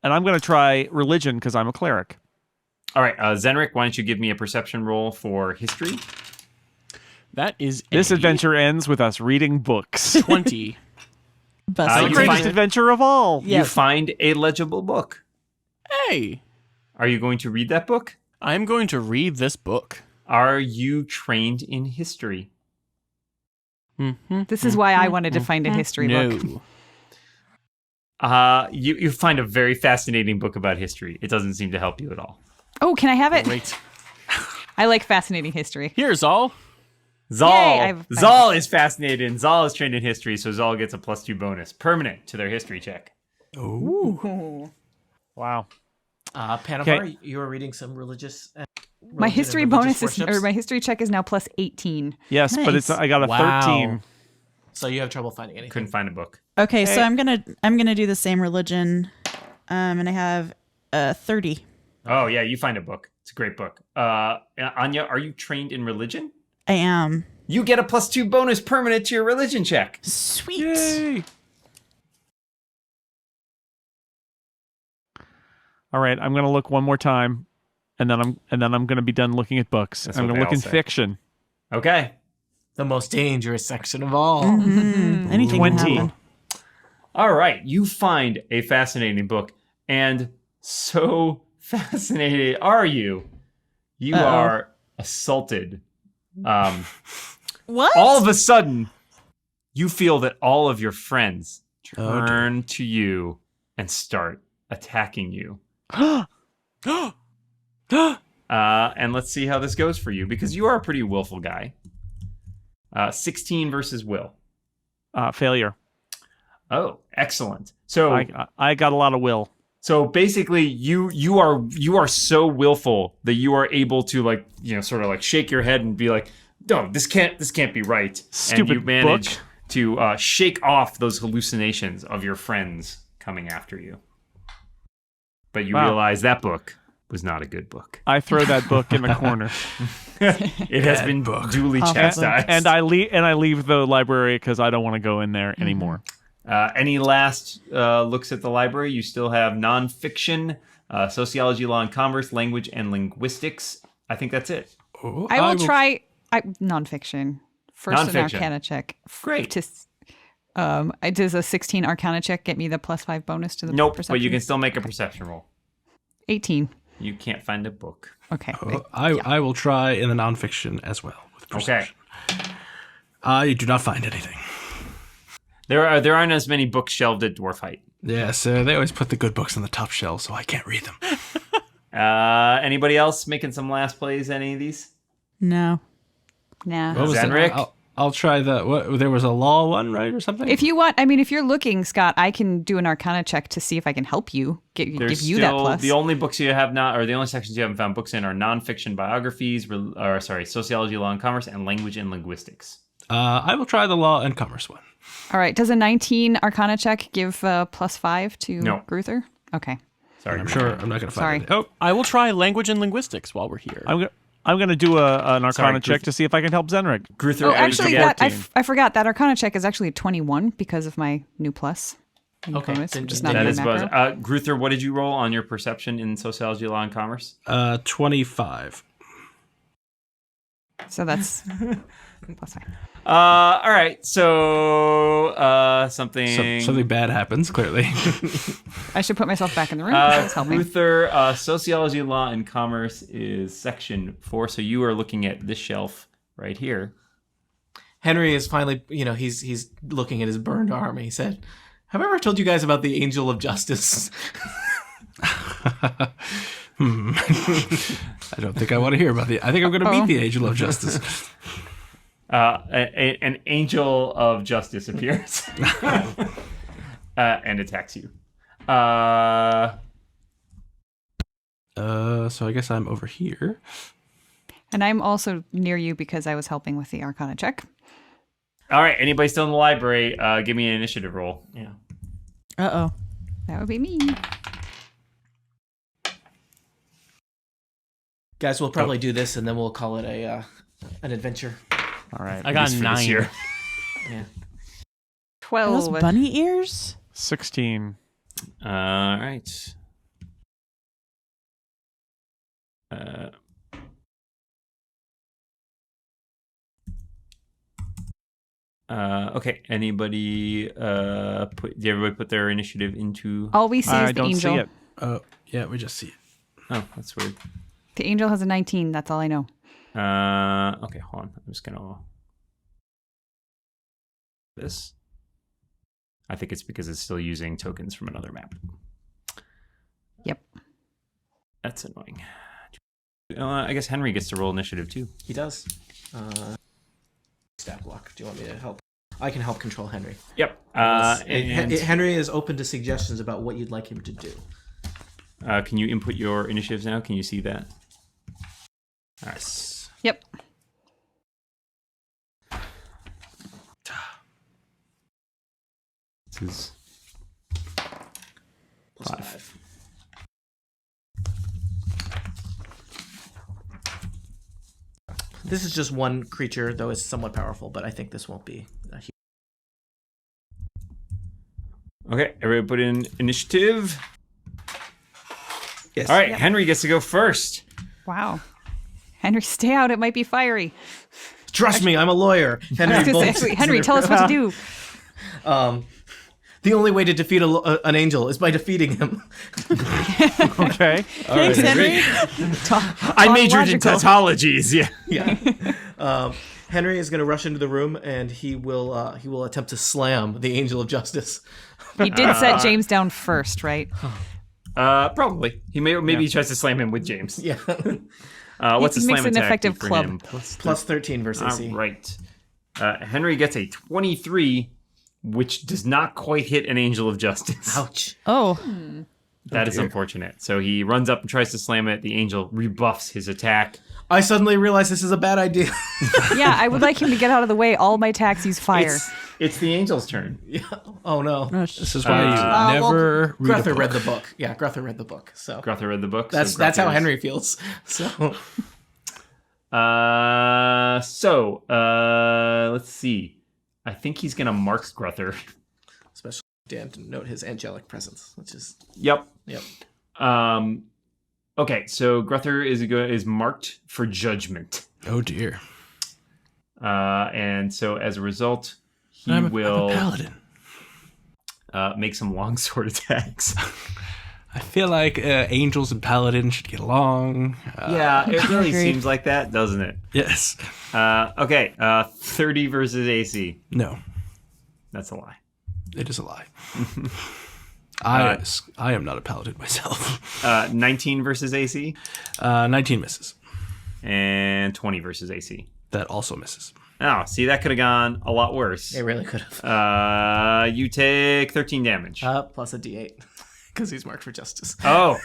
Speaker 1: And I'm going to try religion because I'm a cleric.
Speaker 5: All right, Zenrik, why don't you give me a perception roll for history?
Speaker 7: That is
Speaker 1: This
Speaker 7: a
Speaker 1: adventure ends with us reading books.
Speaker 7: 20.
Speaker 3: Best
Speaker 5: you
Speaker 1: The
Speaker 3: idea.
Speaker 1: greatest
Speaker 5: find-
Speaker 1: adventure of all.
Speaker 3: Yeah.
Speaker 5: You find a legible book.
Speaker 7: Hey,
Speaker 5: Are you going to read that book?
Speaker 7: I'm going to read this book.
Speaker 5: Are you trained in history?
Speaker 7: Mm-hmm.
Speaker 6: This is why I wanted to find a history book.
Speaker 7: No.
Speaker 5: You find a very fascinating book about history. It doesn't seem to help you at all.
Speaker 6: Oh, can I have it?
Speaker 7: Great.
Speaker 6: I like fascinating history.
Speaker 7: Here's all.
Speaker 5: Zal,
Speaker 6: I've-
Speaker 5: Zal is fascinated, and Zal is trained in history, so Zal gets a +2 bonus, permanent to their history check.
Speaker 6: Ooh.
Speaker 1: Wow.
Speaker 2: Panavar,
Speaker 1: Okay.
Speaker 2: you were reading some religious.
Speaker 6: My history bonus is, or my history check is now +18.
Speaker 1: Yes, but it's
Speaker 3: Nice.
Speaker 1: I got a
Speaker 7: Wow.
Speaker 1: 13.
Speaker 2: So you have trouble finding anything.
Speaker 5: Couldn't find a book.
Speaker 3: Okay, so I'm gonna do the same religion, and I have 30.
Speaker 5: Oh yeah, you find a book. It's a great book. Anya, are you trained in religion?
Speaker 3: I am.
Speaker 5: You get a +2 bonus permanent to your religion check.
Speaker 3: Sweet.
Speaker 1: Yay. All right, I'm going to look one more time, and then I'm going to be done looking at books.
Speaker 5: That's
Speaker 1: I'm
Speaker 5: what
Speaker 1: going to
Speaker 5: they
Speaker 1: look
Speaker 5: all
Speaker 1: in
Speaker 5: say.
Speaker 1: fiction.
Speaker 5: Okay.
Speaker 2: The most dangerous section of all.
Speaker 3: Mhm. Anything can
Speaker 1: 20.
Speaker 3: happen.
Speaker 5: All right, you find a fascinating book, and so fascinated are you. You
Speaker 3: Uh-oh.
Speaker 5: are assaulted.
Speaker 3: What?
Speaker 5: All of a sudden, you feel that all of your friends
Speaker 4: Oh, dear.
Speaker 5: turn to you and start attacking you. And let's see how this goes for you, because you are a pretty willful guy. 16 versus will.
Speaker 1: Failure.
Speaker 5: Oh, excellent. So
Speaker 1: I got a lot of will.
Speaker 5: So basically, you are so willful that you are able to sort of shake your head and be like, no, this can't be right.
Speaker 1: Stupid
Speaker 5: and you manage
Speaker 1: book.
Speaker 5: to shake off those hallucinations of your friends coming after you. But you
Speaker 1: Wow.
Speaker 5: realize that book was not a good book.
Speaker 1: I throw that book in the corner,
Speaker 5: It has been duly
Speaker 3: Awful book.
Speaker 5: chastised.
Speaker 1: and I leave the library because I don't want to go in there anymore.
Speaker 5: Any last looks at the library? You still have nonfiction, sociology, law and commerce, language and linguistics. I think that's it.
Speaker 4: Oh,
Speaker 6: I will try nonfiction. First an
Speaker 5: Nonfiction.
Speaker 6: Arcana check.
Speaker 5: Great.
Speaker 6: Does a 16 Arcana check get me the +5 bonus to the
Speaker 5: Nope,
Speaker 6: perception?
Speaker 5: but you can still make a perception roll.
Speaker 6: 18.
Speaker 5: You can't find a book.
Speaker 6: Okay.
Speaker 4: I will try in the nonfiction as well with perception. I do not find anything.
Speaker 5: There aren't as many books shelved at Dwarf Height.
Speaker 4: Yeah, so they always put the good books on the top shelf, so I can't read them.
Speaker 5: Anybody else making some last plays? Any of these?
Speaker 3: No.
Speaker 6: Nah.
Speaker 4: What was it?
Speaker 5: Zenrik?
Speaker 4: I'll try the. What? There was a law one, right, or something?
Speaker 6: If you want, if you're looking, Scott, I can do an Arcana check to see if I can help you, give you that plus.
Speaker 5: The only books you have not, or the only sections you haven't found books in, are nonfiction biographies, sociology, law and commerce, and language and linguistics.
Speaker 4: I will try the law and commerce one.
Speaker 6: All right. Does a 19 Arcana check give +5 to
Speaker 5: No.
Speaker 6: Gruther? Okay.
Speaker 5: Sorry,
Speaker 4: I'm sure I'm not going to
Speaker 6: Sorry.
Speaker 4: find it. Oh,
Speaker 7: I will try language and linguistics while we're here.
Speaker 1: I'm going to do an Arcana
Speaker 5: Sorry,
Speaker 1: check to see if I can help Zenrik.
Speaker 5: Gruther,
Speaker 6: Oh,
Speaker 5: what did you
Speaker 6: actually,
Speaker 5: get?
Speaker 6: I forgot that Arcana check is actually a 21 because of my new plus.
Speaker 2: Okay,
Speaker 6: Bonus,
Speaker 2: then-
Speaker 6: which is
Speaker 2: then
Speaker 6: not
Speaker 5: That
Speaker 6: in
Speaker 5: is
Speaker 6: the
Speaker 5: buzz.
Speaker 6: macro.
Speaker 5: Gruther, what did you roll on your perception in sociology, law and commerce?
Speaker 4: 25.
Speaker 6: So that's +5.
Speaker 5: All right, so something.
Speaker 4: Something bad happens, clearly.
Speaker 6: I should put myself back in the room. That's helping.
Speaker 5: Gruther, sociology, law, and commerce is section 4. So you are looking at this shelf right here.
Speaker 2: Henry is finally, he's looking at his burned arm, and he said, "Have I ever told you guys about the Angel of Justice?"
Speaker 4: I don't think I want to hear about the. I think I'm going to meet the Angel of Justice.
Speaker 5: An angel of justice appears and attacks you.
Speaker 4: So I guess I'm over here.
Speaker 6: And I'm also near you because I was helping with the Arcana check.
Speaker 5: All right. Anybody still in the library? Give me an initiative roll.
Speaker 2: Yeah.
Speaker 3: Uh-oh.
Speaker 6: That would be me.
Speaker 2: Guys, we'll probably do this, and then we'll call it an adventure.
Speaker 1: All right.
Speaker 7: I got
Speaker 5: Just for this
Speaker 7: 9.
Speaker 5: year.
Speaker 2: Yeah.
Speaker 3: Are those
Speaker 6: 12.
Speaker 3: bunny ears?
Speaker 1: 16.
Speaker 5: All right. Okay. Anybody did everybody put their initiative into?
Speaker 6: All we see
Speaker 1: I
Speaker 6: is the
Speaker 1: don't
Speaker 6: angel.
Speaker 1: see it.
Speaker 4: Oh, yeah, we just see it.
Speaker 5: Oh, that's weird.
Speaker 6: The angel has a 19. That's all I know.
Speaker 5: Okay, hold on. I'm just gonna this. I think it's because it's still using tokens from another map.
Speaker 6: Yep.
Speaker 5: That's annoying. I guess Henry gets to roll initiative too.
Speaker 2: He does. Stat block. Do you want me to help? I can help control Henry.
Speaker 5: Yep.
Speaker 2: Henry is open to suggestions about what you'd like him to do.
Speaker 5: Can you input your initiatives now? Can you see that? All right.
Speaker 6: Yep.
Speaker 5: This is
Speaker 2: Plus 5. This is just one creature, though it's somewhat powerful, but I think this won't be a huge...
Speaker 5: okay. Everybody put in initiative.
Speaker 2: Yes.
Speaker 5: All right. Henry gets to go first.
Speaker 6: Wow. Henry, stay out. It might be fiery.
Speaker 2: Trust me, I'm a lawyer. Henry,
Speaker 6: I was gonna say,
Speaker 2: bolts
Speaker 6: actually,
Speaker 2: into
Speaker 6: Henry,
Speaker 2: the-
Speaker 6: tell us what to do.
Speaker 2: The only way to defeat an angel is by defeating him.
Speaker 1: Okay.
Speaker 3: Thanks, Henry.
Speaker 5: I majored in
Speaker 6: Tautological.
Speaker 5: tautologies. Yeah.
Speaker 2: Yeah. Henry is going to rush into the room, and he will attempt to slam the angel of justice.
Speaker 6: He did set James down first, right?
Speaker 5: Probably. Maybe he tries to slam him with James.
Speaker 2: Yeah.
Speaker 5: What's
Speaker 6: He
Speaker 5: the
Speaker 6: makes
Speaker 5: slam
Speaker 6: an
Speaker 5: attack
Speaker 6: effective
Speaker 5: do for
Speaker 6: club.
Speaker 5: him?
Speaker 2: Plus 13 versus AC.
Speaker 5: All right. Henry gets a 23, which does not quite hit an angel of justice.
Speaker 2: Ouch.
Speaker 3: Oh.
Speaker 5: That is unfortunate. So he runs up and tries to slam it. The angel rebuffs his attack.
Speaker 2: I suddenly realize this is a bad idea.
Speaker 6: Yeah, I would like him to get out of the way. All my attacks use fire.
Speaker 5: It's the angel's turn.
Speaker 2: Yeah. Oh no.
Speaker 4: This is why you never read a
Speaker 2: Gruther
Speaker 4: book.
Speaker 2: read the book. Yeah, Gruther read the book. So
Speaker 5: Gruther read the book.
Speaker 2: that's
Speaker 5: so
Speaker 2: how
Speaker 5: Gruther is-
Speaker 2: Henry feels. So
Speaker 5: let's see. I think he's gonna mark Gruther.
Speaker 2: especially Dan to note his angelic presence, which is
Speaker 5: Yep.
Speaker 2: yep.
Speaker 5: Okay, so Gruther is marked for judgment.
Speaker 4: Oh dear.
Speaker 5: And so as a result, he
Speaker 4: I'm a
Speaker 5: will
Speaker 4: paladin.
Speaker 5: make some longsword attacks.
Speaker 4: I feel like angels and paladins should get along.
Speaker 5: Yeah, it really
Speaker 3: Agreed.
Speaker 5: seems like that, doesn't it?
Speaker 4: Yes.
Speaker 5: Okay, 30 versus AC.
Speaker 4: No,
Speaker 5: That's a lie.
Speaker 4: it is a lie. I am not a paladin myself.
Speaker 5: 19 versus AC
Speaker 4: 19 misses.
Speaker 5: and 20 versus AC.
Speaker 4: That also misses.
Speaker 5: Oh, see, that could have gone a lot worse.
Speaker 2: It really could have.
Speaker 5: You take 13 damage.
Speaker 2: Plus a D8 because he's marked for justice.
Speaker 5: Oh,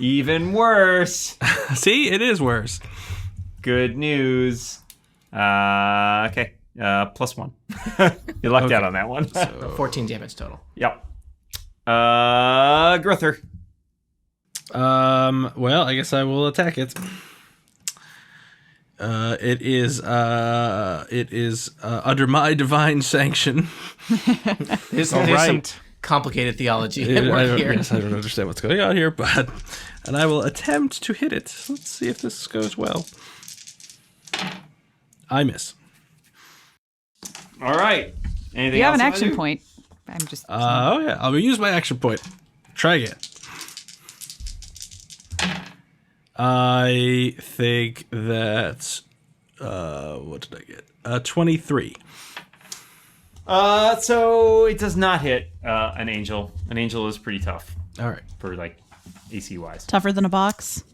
Speaker 5: even worse.
Speaker 4: See, it is worse.
Speaker 5: Good news. Okay. Plus 1. You lucked out on that one.
Speaker 2: 14 damage total.
Speaker 5: Yep. Gruther.
Speaker 4: Well, I guess I will attack it. It is under my divine sanction.
Speaker 2: There's
Speaker 1: All
Speaker 2: some
Speaker 1: right.
Speaker 2: complicated theology
Speaker 4: I
Speaker 2: at work here.
Speaker 4: don't understand what's going on here, and I will attempt to hit it. Let's see if this goes well. I miss.
Speaker 5: All right. Anything
Speaker 6: You have
Speaker 5: else
Speaker 6: an
Speaker 5: you wanna
Speaker 6: action
Speaker 5: do?
Speaker 6: point. I'm just.
Speaker 4: Oh yeah, I'll use my action point. Try again. I think that what did I get? 23.
Speaker 5: So it does not hit an angel. An angel is pretty tough
Speaker 4: All right.
Speaker 5: for like AC wise.
Speaker 3: Tougher than a box.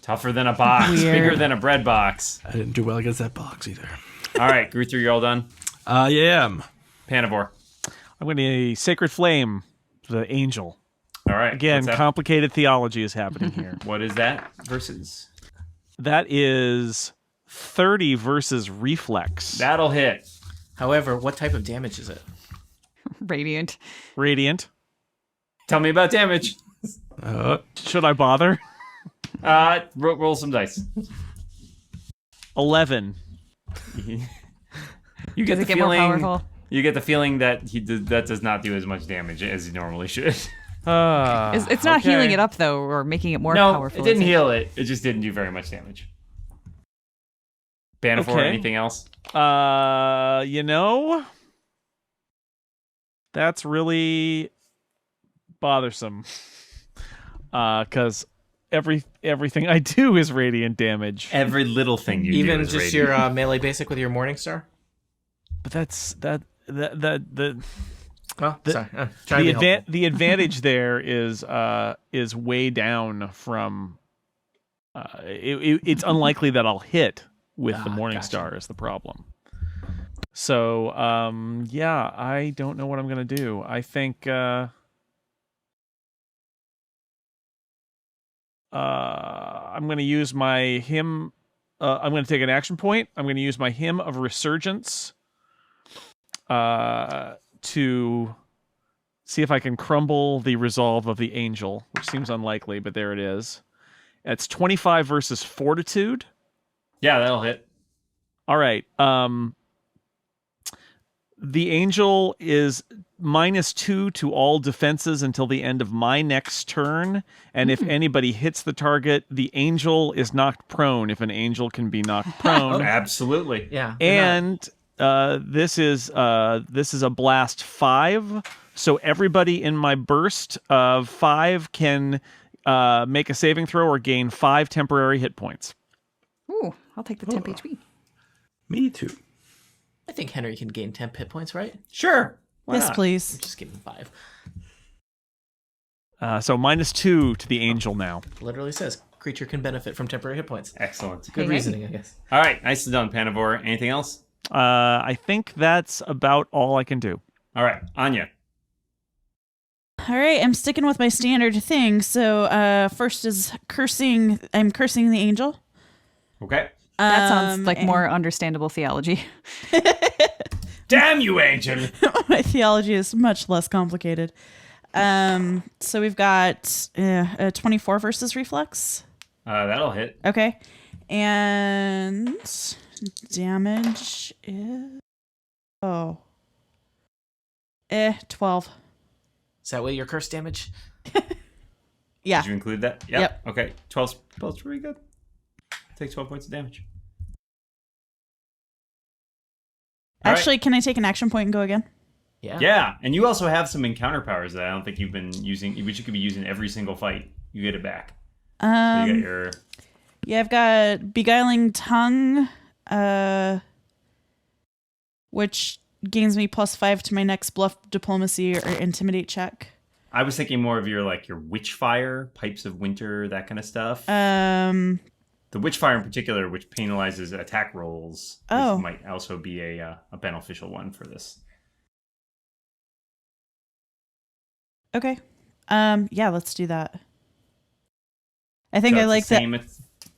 Speaker 5: Tougher than a box.
Speaker 3: Weird.
Speaker 5: Bigger than a bread box.
Speaker 4: I didn't do well against that box either.
Speaker 5: All right, Gruther, you're all done.
Speaker 4: I am.
Speaker 5: Panavor.
Speaker 1: I'm going to Sacred Flame, the angel.
Speaker 5: All right.
Speaker 1: Again,
Speaker 5: what's that?
Speaker 1: complicated theology is happening here.
Speaker 5: What is that versus?
Speaker 1: That is 30 versus reflex.
Speaker 5: That'll hit.
Speaker 2: However, what type of damage is it?
Speaker 6: Radiant.
Speaker 1: Radiant.
Speaker 5: Tell me about damage.
Speaker 1: Should I bother?
Speaker 5: Roll some dice.
Speaker 1: 11.
Speaker 5: You get
Speaker 6: Does
Speaker 5: the
Speaker 6: it get more
Speaker 5: feeling.
Speaker 6: powerful?
Speaker 5: You get the feeling that that does not do as much damage as he normally should.
Speaker 6: It's not healing it up, though, or making it more
Speaker 5: No,
Speaker 6: powerful.
Speaker 5: it didn't
Speaker 6: is
Speaker 5: heal it. It just didn't do very much damage. Banafor,
Speaker 1: Okay.
Speaker 5: anything else?
Speaker 1: That's really bothersome. Because everything I do is radiant damage.
Speaker 5: Every little thing you do
Speaker 2: Even
Speaker 5: is
Speaker 2: just
Speaker 5: radiant.
Speaker 2: your melee basic with your Morningstar?
Speaker 1: But that's the
Speaker 2: Oh, sorry. Trying to be helpful.
Speaker 1: the advantage there is way down from. It's unlikely that I'll hit with the Morningstar is the problem. So yeah, I don't know what I'm gonna do. I think I'm gonna use my hymn. I'm gonna take an action point. I'm gonna use my hymn of resurgence. To see if I can crumble the resolve of the angel, which seems unlikely, but there it is. It's 25 versus fortitude.
Speaker 5: Yeah, that'll hit.
Speaker 1: All right. The angel is -2 to all defenses until the end of my next turn, and if anybody hits the target, the angel is knocked prone. If an angel can be knocked prone,
Speaker 5: Absolutely.
Speaker 2: Yeah.
Speaker 1: and this is a blast 5, so everybody in my burst of 5 can make a saving throw or gain 5 temporary hit points.
Speaker 6: Ooh, I'll take the temp HP.
Speaker 4: Me too.
Speaker 2: I think Henry can gain 10 hit points, right?
Speaker 5: Sure. Why
Speaker 3: Yes,
Speaker 5: not?
Speaker 3: please.
Speaker 2: Just give him 5.
Speaker 1: So -2 to the angel now.
Speaker 2: Literally says creature can benefit from temporary hit points.
Speaker 5: Excellent.
Speaker 2: Good
Speaker 6: Hey.
Speaker 2: reasoning, I guess.
Speaker 5: All right, nicely done, Panavor. Anything else?
Speaker 1: I think that's about all I can do.
Speaker 5: All right, Anya.
Speaker 3: All right, I'm sticking with my standard thing. So first is cursing. I'm cursing the angel.
Speaker 5: Okay.
Speaker 6: That sounds like
Speaker 3: and
Speaker 6: more understandable theology.
Speaker 5: Damn you, angel.
Speaker 3: my theology is much less complicated. So we've got a 24 versus reflex.
Speaker 5: That'll hit.
Speaker 3: Okay, and damage is 12.
Speaker 2: Is that what your curse damage?
Speaker 3: Yeah.
Speaker 5: Did you include that?
Speaker 3: Yep.
Speaker 5: Okay. 12's pretty good. Take 12 points of damage. All right.
Speaker 3: Actually, can I take an action point and go again?
Speaker 2: Yeah.
Speaker 5: Yeah, and you also have some encounter powers that I don't think you've been using, which you could be using every single fight. You get it back. So you got your...
Speaker 3: Yeah, I've got Beguiling Tongue, which gains me +5 to my next bluff, diplomacy, or intimidate check.
Speaker 5: I was thinking more of your Witchfire, Pipes of Winter, that kind of stuff.
Speaker 3: Um,
Speaker 5: The Witchfire in particular, which penalizes attack rolls,
Speaker 3: Oh.
Speaker 5: which might also be a beneficial one for this.
Speaker 3: okay. Yeah, let's do that. I think
Speaker 5: So
Speaker 3: I
Speaker 5: it's
Speaker 3: like
Speaker 5: the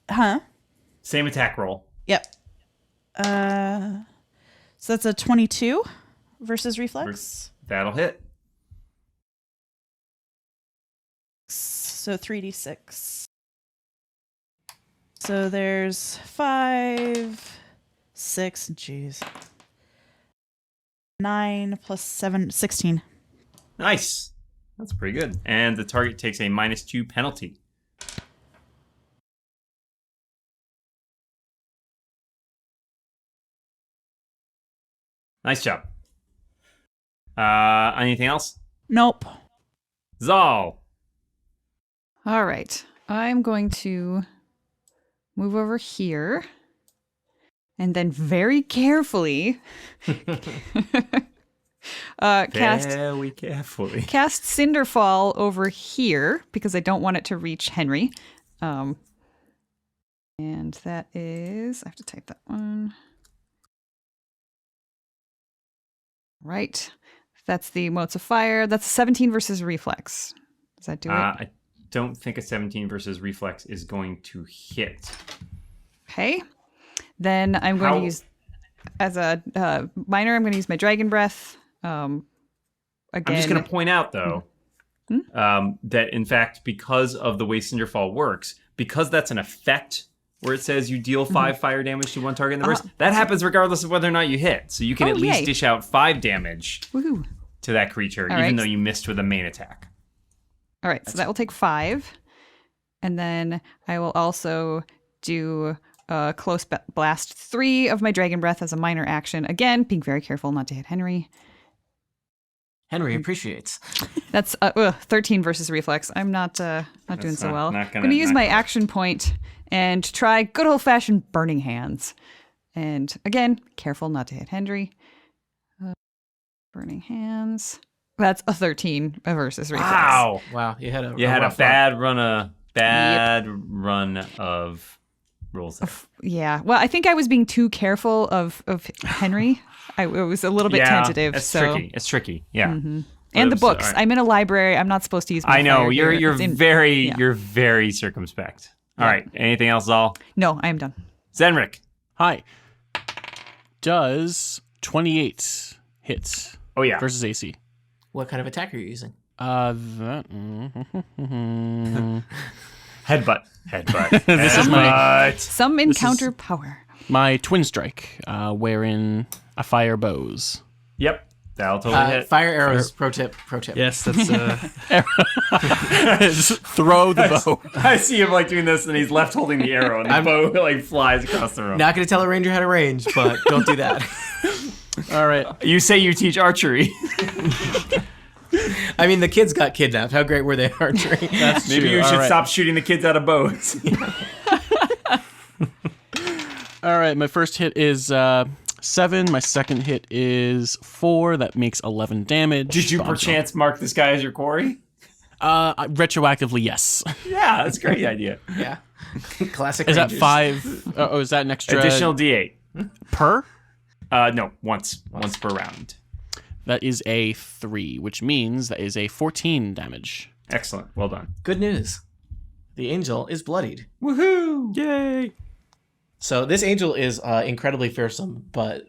Speaker 3: that. Huh?
Speaker 5: Same attack roll.
Speaker 3: Yep. So that's a 22 versus reflex.
Speaker 5: That'll hit.
Speaker 3: So 3d6. So there's 5, 6, jeez. 9 plus 7, 16.
Speaker 5: Nice. That's pretty good. And the target takes a -2 penalty. Nice job. Anything else?
Speaker 3: Nope.
Speaker 5: Zal.
Speaker 6: All right. I'm going to move over here and then very carefully cast
Speaker 5: Very carefully.
Speaker 6: Cinderfall over here because I don't want it to reach Henry. And that is, I have to type that one. Right. That's the Motes of Fire. That's 17 versus reflex. Does that do it?
Speaker 5: I don't think a 17 versus reflex is going to hit.
Speaker 6: Okay. Then I'm going to use, as a minor, I'm going to use my Dragon Breath. Again,
Speaker 5: I'm just going to point out, though, that in fact, because of the way Cinderfall works, because that's an effect where it says you deal 5 fire damage to one target in the burst, that happens regardless of whether or not you hit. So you can at least dish out 5 damage to that creature, even though you missed with a main attack.
Speaker 6: All right, so that will take 5. And then I will also do Close Blast 3 of my Dragon Breath as a minor action. Again, being very careful not to hit Henry.
Speaker 2: Henry appreciates.
Speaker 6: That's 13 versus reflex. I'm not doing so well. I'm going to use my action point and try good old-fashioned Burning Hands. And again, careful not to hit Henry. Burning Hands. That's a 13 versus reflex.
Speaker 2: Wow, you had a
Speaker 5: bad run of rolls.
Speaker 6: Yeah. Well, I think I was being too careful of Henry. I was a little bit tentative.
Speaker 5: It's
Speaker 6: so
Speaker 5: tricky. It's tricky. Yeah.
Speaker 6: Mm-hmm. And the books. Right. I'm in a library. I'm not supposed to use my
Speaker 5: I know.
Speaker 6: fire
Speaker 5: You're
Speaker 6: here.
Speaker 5: you're very circumspect. All right. Anything else, Zal?
Speaker 6: No, I am done.
Speaker 5: Zenrik.
Speaker 7: Hi. Does 28 hit?
Speaker 5: Oh yeah.
Speaker 7: Versus AC.
Speaker 2: What kind of attack are you using?
Speaker 7: That.
Speaker 5: Headbutt.
Speaker 7: This is my
Speaker 6: some encounter power.
Speaker 7: My twin strike, wherein a fire bows.
Speaker 5: Yep. That'll totally hit.
Speaker 2: Fire arrows. Pro tip.
Speaker 4: Yes, that's
Speaker 7: Just throw the bow.
Speaker 5: I see him like doing this, and he's left holding the arrow, and the bow like flies across the room.
Speaker 2: Not going to tell a ranger how to range, but don't do that.
Speaker 7: All right.
Speaker 5: You say you teach archery.
Speaker 2: I mean, the kids got kidnapped. How great were they at archery?
Speaker 7: That's
Speaker 5: Maybe
Speaker 7: true.
Speaker 5: you should
Speaker 7: All right.
Speaker 5: stop shooting the kids out of bows.
Speaker 7: All right. My first hit is 7. My second hit is 4. That makes 11 damage.
Speaker 5: Did you perchance mark this guy as your quarry?
Speaker 7: Retroactively, yes.
Speaker 5: Yeah, that's a great idea.
Speaker 2: Yeah. Classic
Speaker 7: Is that
Speaker 2: rangers.
Speaker 7: 5? Oh, is that an extra?
Speaker 5: Additional D8.
Speaker 7: Per?
Speaker 5: No, once per round.
Speaker 7: That is a 3, which means that is a 14 damage.
Speaker 5: Excellent. Well done.
Speaker 2: Good news. The angel is bloodied.
Speaker 5: Woohoo!
Speaker 7: Yay!
Speaker 2: So this angel is incredibly fearsome, but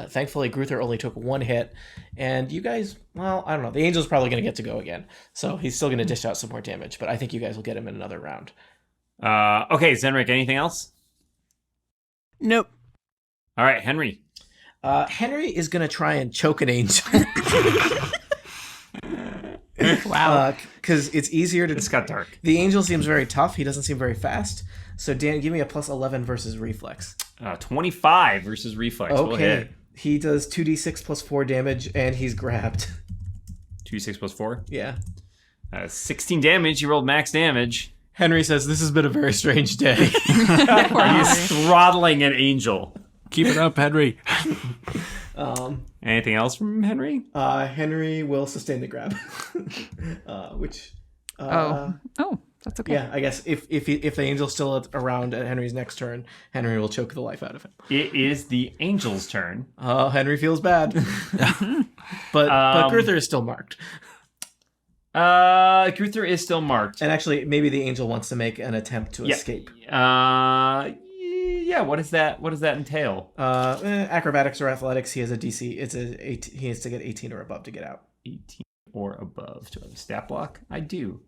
Speaker 2: thankfully Gruther only took 1 hit, and you guys, well, I don't know. The angel's probably going to get to go again, so he's still going to dish out some more damage, but I think you guys will get him in another round.
Speaker 5: Okay, Zenrik, anything else?
Speaker 7: Nope.
Speaker 5: All right, Henry.
Speaker 2: Henry is going to try and choke an angel.
Speaker 6: Wow.
Speaker 2: Because it's easier to...
Speaker 5: It's got dark.
Speaker 2: The angel seems very tough. He doesn't seem very fast. So, Dan, give me a plus 11 versus reflex.
Speaker 5: 25 versus reflex.
Speaker 2: Okay.
Speaker 5: We'll hit.
Speaker 2: He does 2d6 plus 4 damage, and he's grabbed.
Speaker 5: 2d6 plus 4?
Speaker 2: Yeah.
Speaker 5: 16 damage. You rolled max damage.
Speaker 2: Henry says, this has been a very strange day.
Speaker 5: He's throttling an angel.
Speaker 4: keep it up, Henry.
Speaker 5: Anything else from Henry?
Speaker 2: Henry will sustain the grab. Which...
Speaker 6: that's okay.
Speaker 2: Yeah, I guess if the angel's still around at Henry's next turn, Henry will choke the life out of him.
Speaker 5: It is the angel's turn.
Speaker 2: Oh, Henry feels bad. but Gruther is still marked.
Speaker 5: Gruther is still marked.
Speaker 2: And actually, maybe the angel wants to make an attempt to escape.
Speaker 5: Yeah, what does that entail?
Speaker 2: Acrobatics or athletics, he has a DC. He has to get 18 or above to get out.
Speaker 5: 18 or above. Do I have a stat block? I do.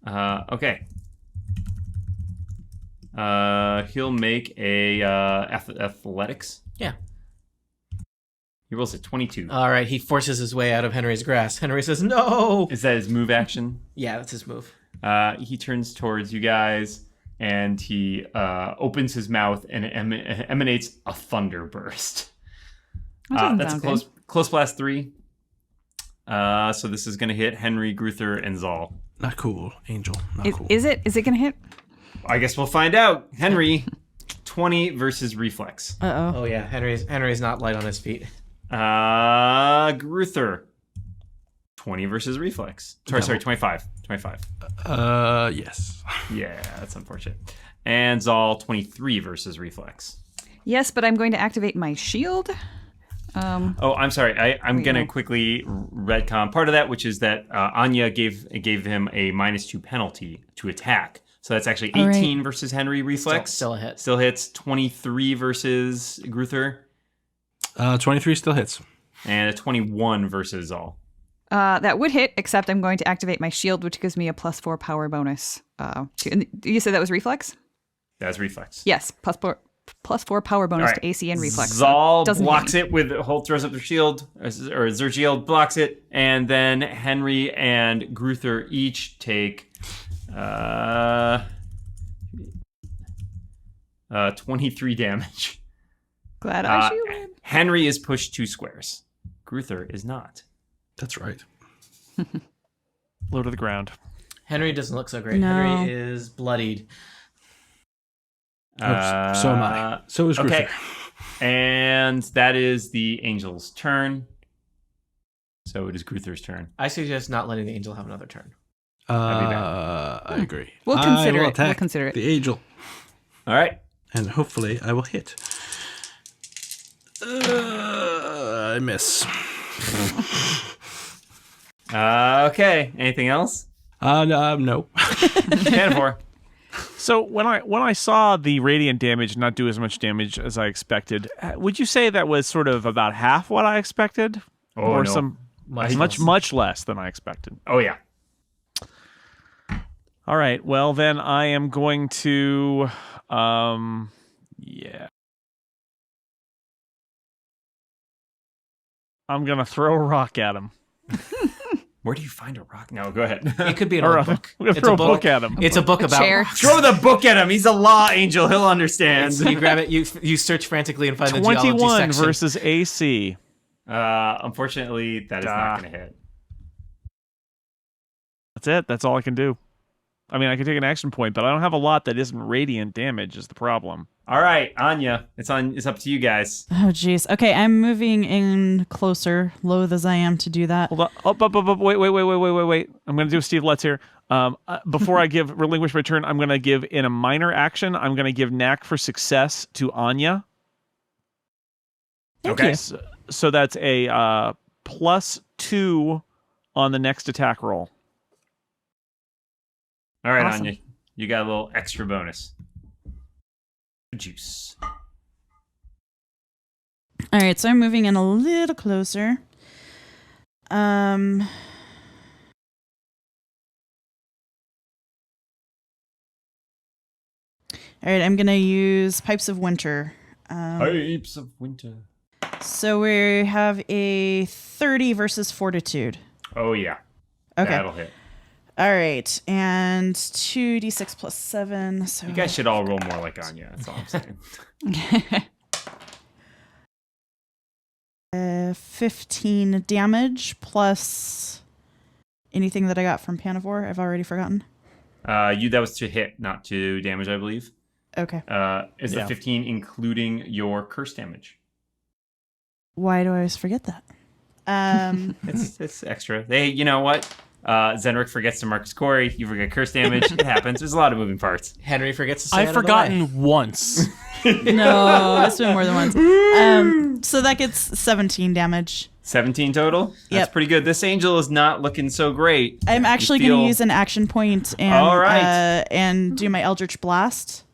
Speaker 5: Okay. He'll make a athletics.
Speaker 2: Yeah.
Speaker 5: He rolls a 22.
Speaker 2: All right, he forces his way out of Henry's grasp. Henry says, "No."
Speaker 5: Is that his move action?
Speaker 2: Yeah, that's his move.
Speaker 5: He turns towards you guys and he opens his mouth and it emanates a thunder burst. That's a close blast 3. So this is going to hit Henry, Gruther, and Zal.
Speaker 4: Not cool, Angel. Not cool.
Speaker 6: Is it going to hit?
Speaker 5: I guess we'll find out. Henry, 20 versus reflex.
Speaker 2: Oh yeah, Henry's not light on his feet.
Speaker 5: Gruther, 20 versus reflex. Sorry, 25. 25.
Speaker 4: Yes.
Speaker 5: Yeah, that's unfortunate. And Zal, 23 versus reflex.
Speaker 6: Yes, but I'm going to activate my shield.
Speaker 5: Oh, I'm sorry. I'm going to quickly retcon part of that, which is that Anya gave him a -2 penalty to attack. So that's actually 18 versus Henry reflex.
Speaker 2: Still a hit.
Speaker 5: Still hits. 23 versus Gruther.
Speaker 4: 23 still hits.
Speaker 5: And a 21 versus Zal.
Speaker 6: That would hit, except I'm going to activate my shield, which gives me a +4 power bonus. You said that was reflex?
Speaker 5: That's reflex.
Speaker 6: Yes, +4 power bonus to AC and reflex.
Speaker 5: Zal blocks it with Holt throws up their shield, or Zergiel blocks it, and then Henry and Gruther each take 23 damage.
Speaker 6: Glad I shoot him.
Speaker 5: Henry is pushed 2 squares. Gruther is not.
Speaker 4: That's right.
Speaker 1: Low to the ground.
Speaker 2: Henry doesn't look so great.
Speaker 3: No.
Speaker 2: Henry is bloodied.
Speaker 4: So am I. So is Gruther.
Speaker 5: Okay. And that is the angel's turn. So it is Gruther's turn.
Speaker 2: I suggest not letting the angel have another turn.
Speaker 4: I agree.
Speaker 6: We'll
Speaker 4: I
Speaker 6: consider
Speaker 4: will
Speaker 6: it. We'll
Speaker 4: attack
Speaker 6: consider it.
Speaker 4: The angel.
Speaker 5: All right.
Speaker 4: And hopefully I will hit. I miss.
Speaker 5: Okay. Anything else?
Speaker 4: No.
Speaker 5: Panfor.
Speaker 1: So when I saw the radiant damage not do as much damage as I expected, would you say that was sort of about half what I expected, or
Speaker 5: no.
Speaker 1: much less than I expected?
Speaker 5: Oh, yeah.
Speaker 1: All right. Well, then I am going to, I'm gonna throw a rock at him.
Speaker 5: Where do you find a rock? No, go ahead.
Speaker 2: It could be an
Speaker 1: Or
Speaker 2: old book.
Speaker 1: I'm gonna throw a book at him.
Speaker 2: It's a book about
Speaker 6: chair.
Speaker 2: rocks.
Speaker 5: Throw the book at him. He's a law angel. He'll understand.
Speaker 2: You grab it. You search frantically and find the geology
Speaker 1: 21
Speaker 2: section.
Speaker 1: versus AC.
Speaker 5: Unfortunately, that is not going to hit.
Speaker 1: That's it. That's all I can do. I mean, I can take an action point, but I don't have a lot that isn't radiant damage is the problem.
Speaker 5: All right, Anya. It's up to you guys.
Speaker 3: Oh, jeez. Okay, I'm moving in closer, loath as I am to do that.
Speaker 1: Hold on. Wait. I'm going to do Steve Letts here. Before I relinquish my turn, I'm going to give, in a minor action, I'm going to give Knack for success to Anya.
Speaker 5: Okay.
Speaker 1: So that's a +2 on the next attack roll.
Speaker 5: All right,
Speaker 3: Awesome.
Speaker 5: Anya. You got a little extra bonus. Juice.
Speaker 3: All right, so I'm moving in a little closer. All right, I'm going to use Pipes of Winter.
Speaker 5: Pipes of winter.
Speaker 3: So we have a 30 versus Fortitude.
Speaker 5: Oh, yeah.
Speaker 3: Okay.
Speaker 5: That'll hit.
Speaker 3: All right, and 2d6 plus 7. So
Speaker 5: You guys should all roll more like Anya. That's all I'm saying.
Speaker 3: 15 damage plus anything that I got from Panavor. I've already forgotten.
Speaker 5: That was to hit, not to damage, I believe.
Speaker 3: Okay.
Speaker 5: Is the 15 including your curse damage?
Speaker 3: Why do I always forget that?
Speaker 5: It's extra. You know what? Zenric forgets to mark his Corey. You forget curse damage. It happens. There's a lot of moving parts.
Speaker 2: Henry forgets to say
Speaker 7: I've forgotten once.
Speaker 3: No, it's been more than once. So that gets 17 damage.
Speaker 5: 17 total? That's
Speaker 3: Yep.
Speaker 5: pretty good. This angel is not looking so great.
Speaker 3: I'm actually going to use an action point and
Speaker 5: All right.
Speaker 3: And do my Eldritch Blast.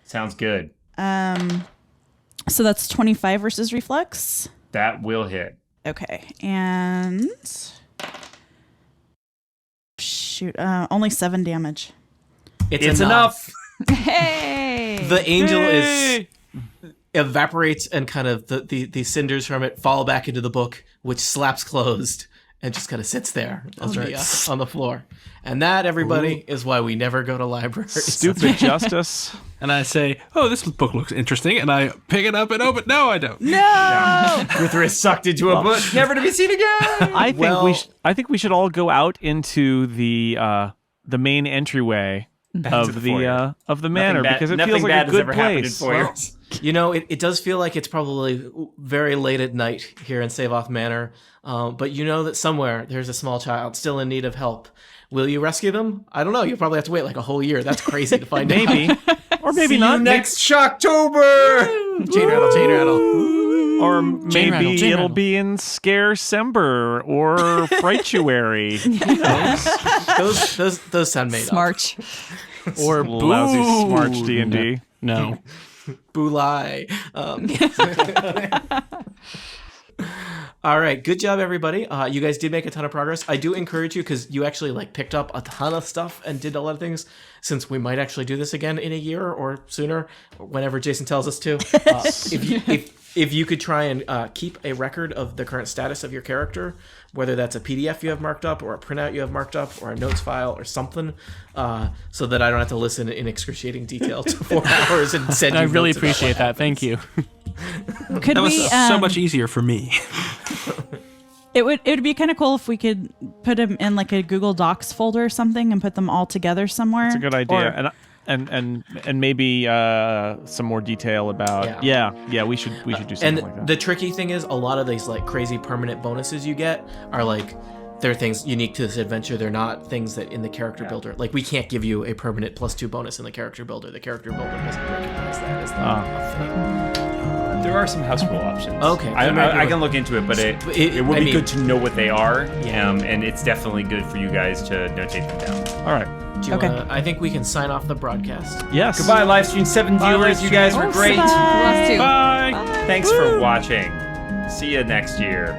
Speaker 5: Sounds good.
Speaker 3: So that's 25 versus Reflex.
Speaker 5: That will hit.
Speaker 3: Okay, and shoot, only 7 damage.
Speaker 5: It's enough.
Speaker 6: Hey!
Speaker 2: The angel evaporates, and kind of the cinders from it fall back into the book, which slaps closed and just kind of sits there on the floor. And that, everybody, is why we never go to libraries.
Speaker 1: Stupid justice.
Speaker 4: And I say, oh, this book looks interesting. And I pick it up and open. No, I don't.
Speaker 3: No!
Speaker 5: Ruther is sucked into a book, never to be seen again.
Speaker 1: I think we should all go out into the main entryway of the manor, because it feels like a good place.
Speaker 2: Well, you know, it does feel like it's probably very late at night here in Savoth Manor, but you know that somewhere there's a small child still in need of help. Will you rescue them? I don't know. You'll probably have to wait like a whole year. That's crazy to find out.
Speaker 1: Maybe. Or maybe
Speaker 5: See
Speaker 1: not.
Speaker 5: you next Shocktober.
Speaker 2: Chain rattle, chain rattle.
Speaker 1: Or
Speaker 7: Jane
Speaker 1: maybe
Speaker 7: Rattle, Jane
Speaker 1: it'll
Speaker 7: Rattle.
Speaker 1: be in Scarecember or Frighttuary.
Speaker 2: Those sound made up.
Speaker 6: Smarch.
Speaker 7: Or
Speaker 1: Lousy
Speaker 7: Boo.
Speaker 1: Smarch D&D.
Speaker 7: No.
Speaker 2: Bulai. All right, good job, everybody. You guys did make a ton of progress. I do encourage you because you actually like picked up a ton of stuff and did a lot of things. Since we might actually do this again in a year or sooner, whenever Jason tells us to. If you could try and keep a record of the current status of your character, whether that's a PDF you have marked up or a printout you have marked up or a notes file or something, so that I don't have to listen in excruciating detail to 4 hours and send you
Speaker 7: I really
Speaker 2: notes about
Speaker 7: appreciate
Speaker 2: what
Speaker 7: that. Thank you.
Speaker 3: Could
Speaker 4: That was
Speaker 3: we?
Speaker 4: so much easier for me.
Speaker 3: It would be kind of cool if we could put them in like a Google Docs folder or something and put them all together somewhere.
Speaker 1: It's a good idea.
Speaker 3: Or-
Speaker 1: And maybe some more detail about we should do something
Speaker 2: And
Speaker 1: like that.
Speaker 2: the tricky thing is, a lot of these like crazy permanent bonuses you get are like, they're things unique to this adventure. They're not things that in the character builder. Like, we can't give you a permanent +2 bonus in the character builder. The character builder doesn't recognize that as a thing.
Speaker 5: There are some house rule options.
Speaker 2: Okay.
Speaker 5: I can look into it, but it would
Speaker 2: I
Speaker 5: be
Speaker 2: mean-
Speaker 5: good to know what they are.
Speaker 2: Yeah.
Speaker 5: And it's definitely good for you guys to notate them down.
Speaker 1: All right.
Speaker 2: Do you
Speaker 3: Okay.
Speaker 2: I think we can sign off the broadcast.
Speaker 1: Yes.
Speaker 5: Goodbye, Livestream 7 viewers. You guys were
Speaker 3: Oh,
Speaker 5: great.
Speaker 3: bye.
Speaker 6: Lost two.
Speaker 1: Bye.
Speaker 5: Thanks for watching. See you next year.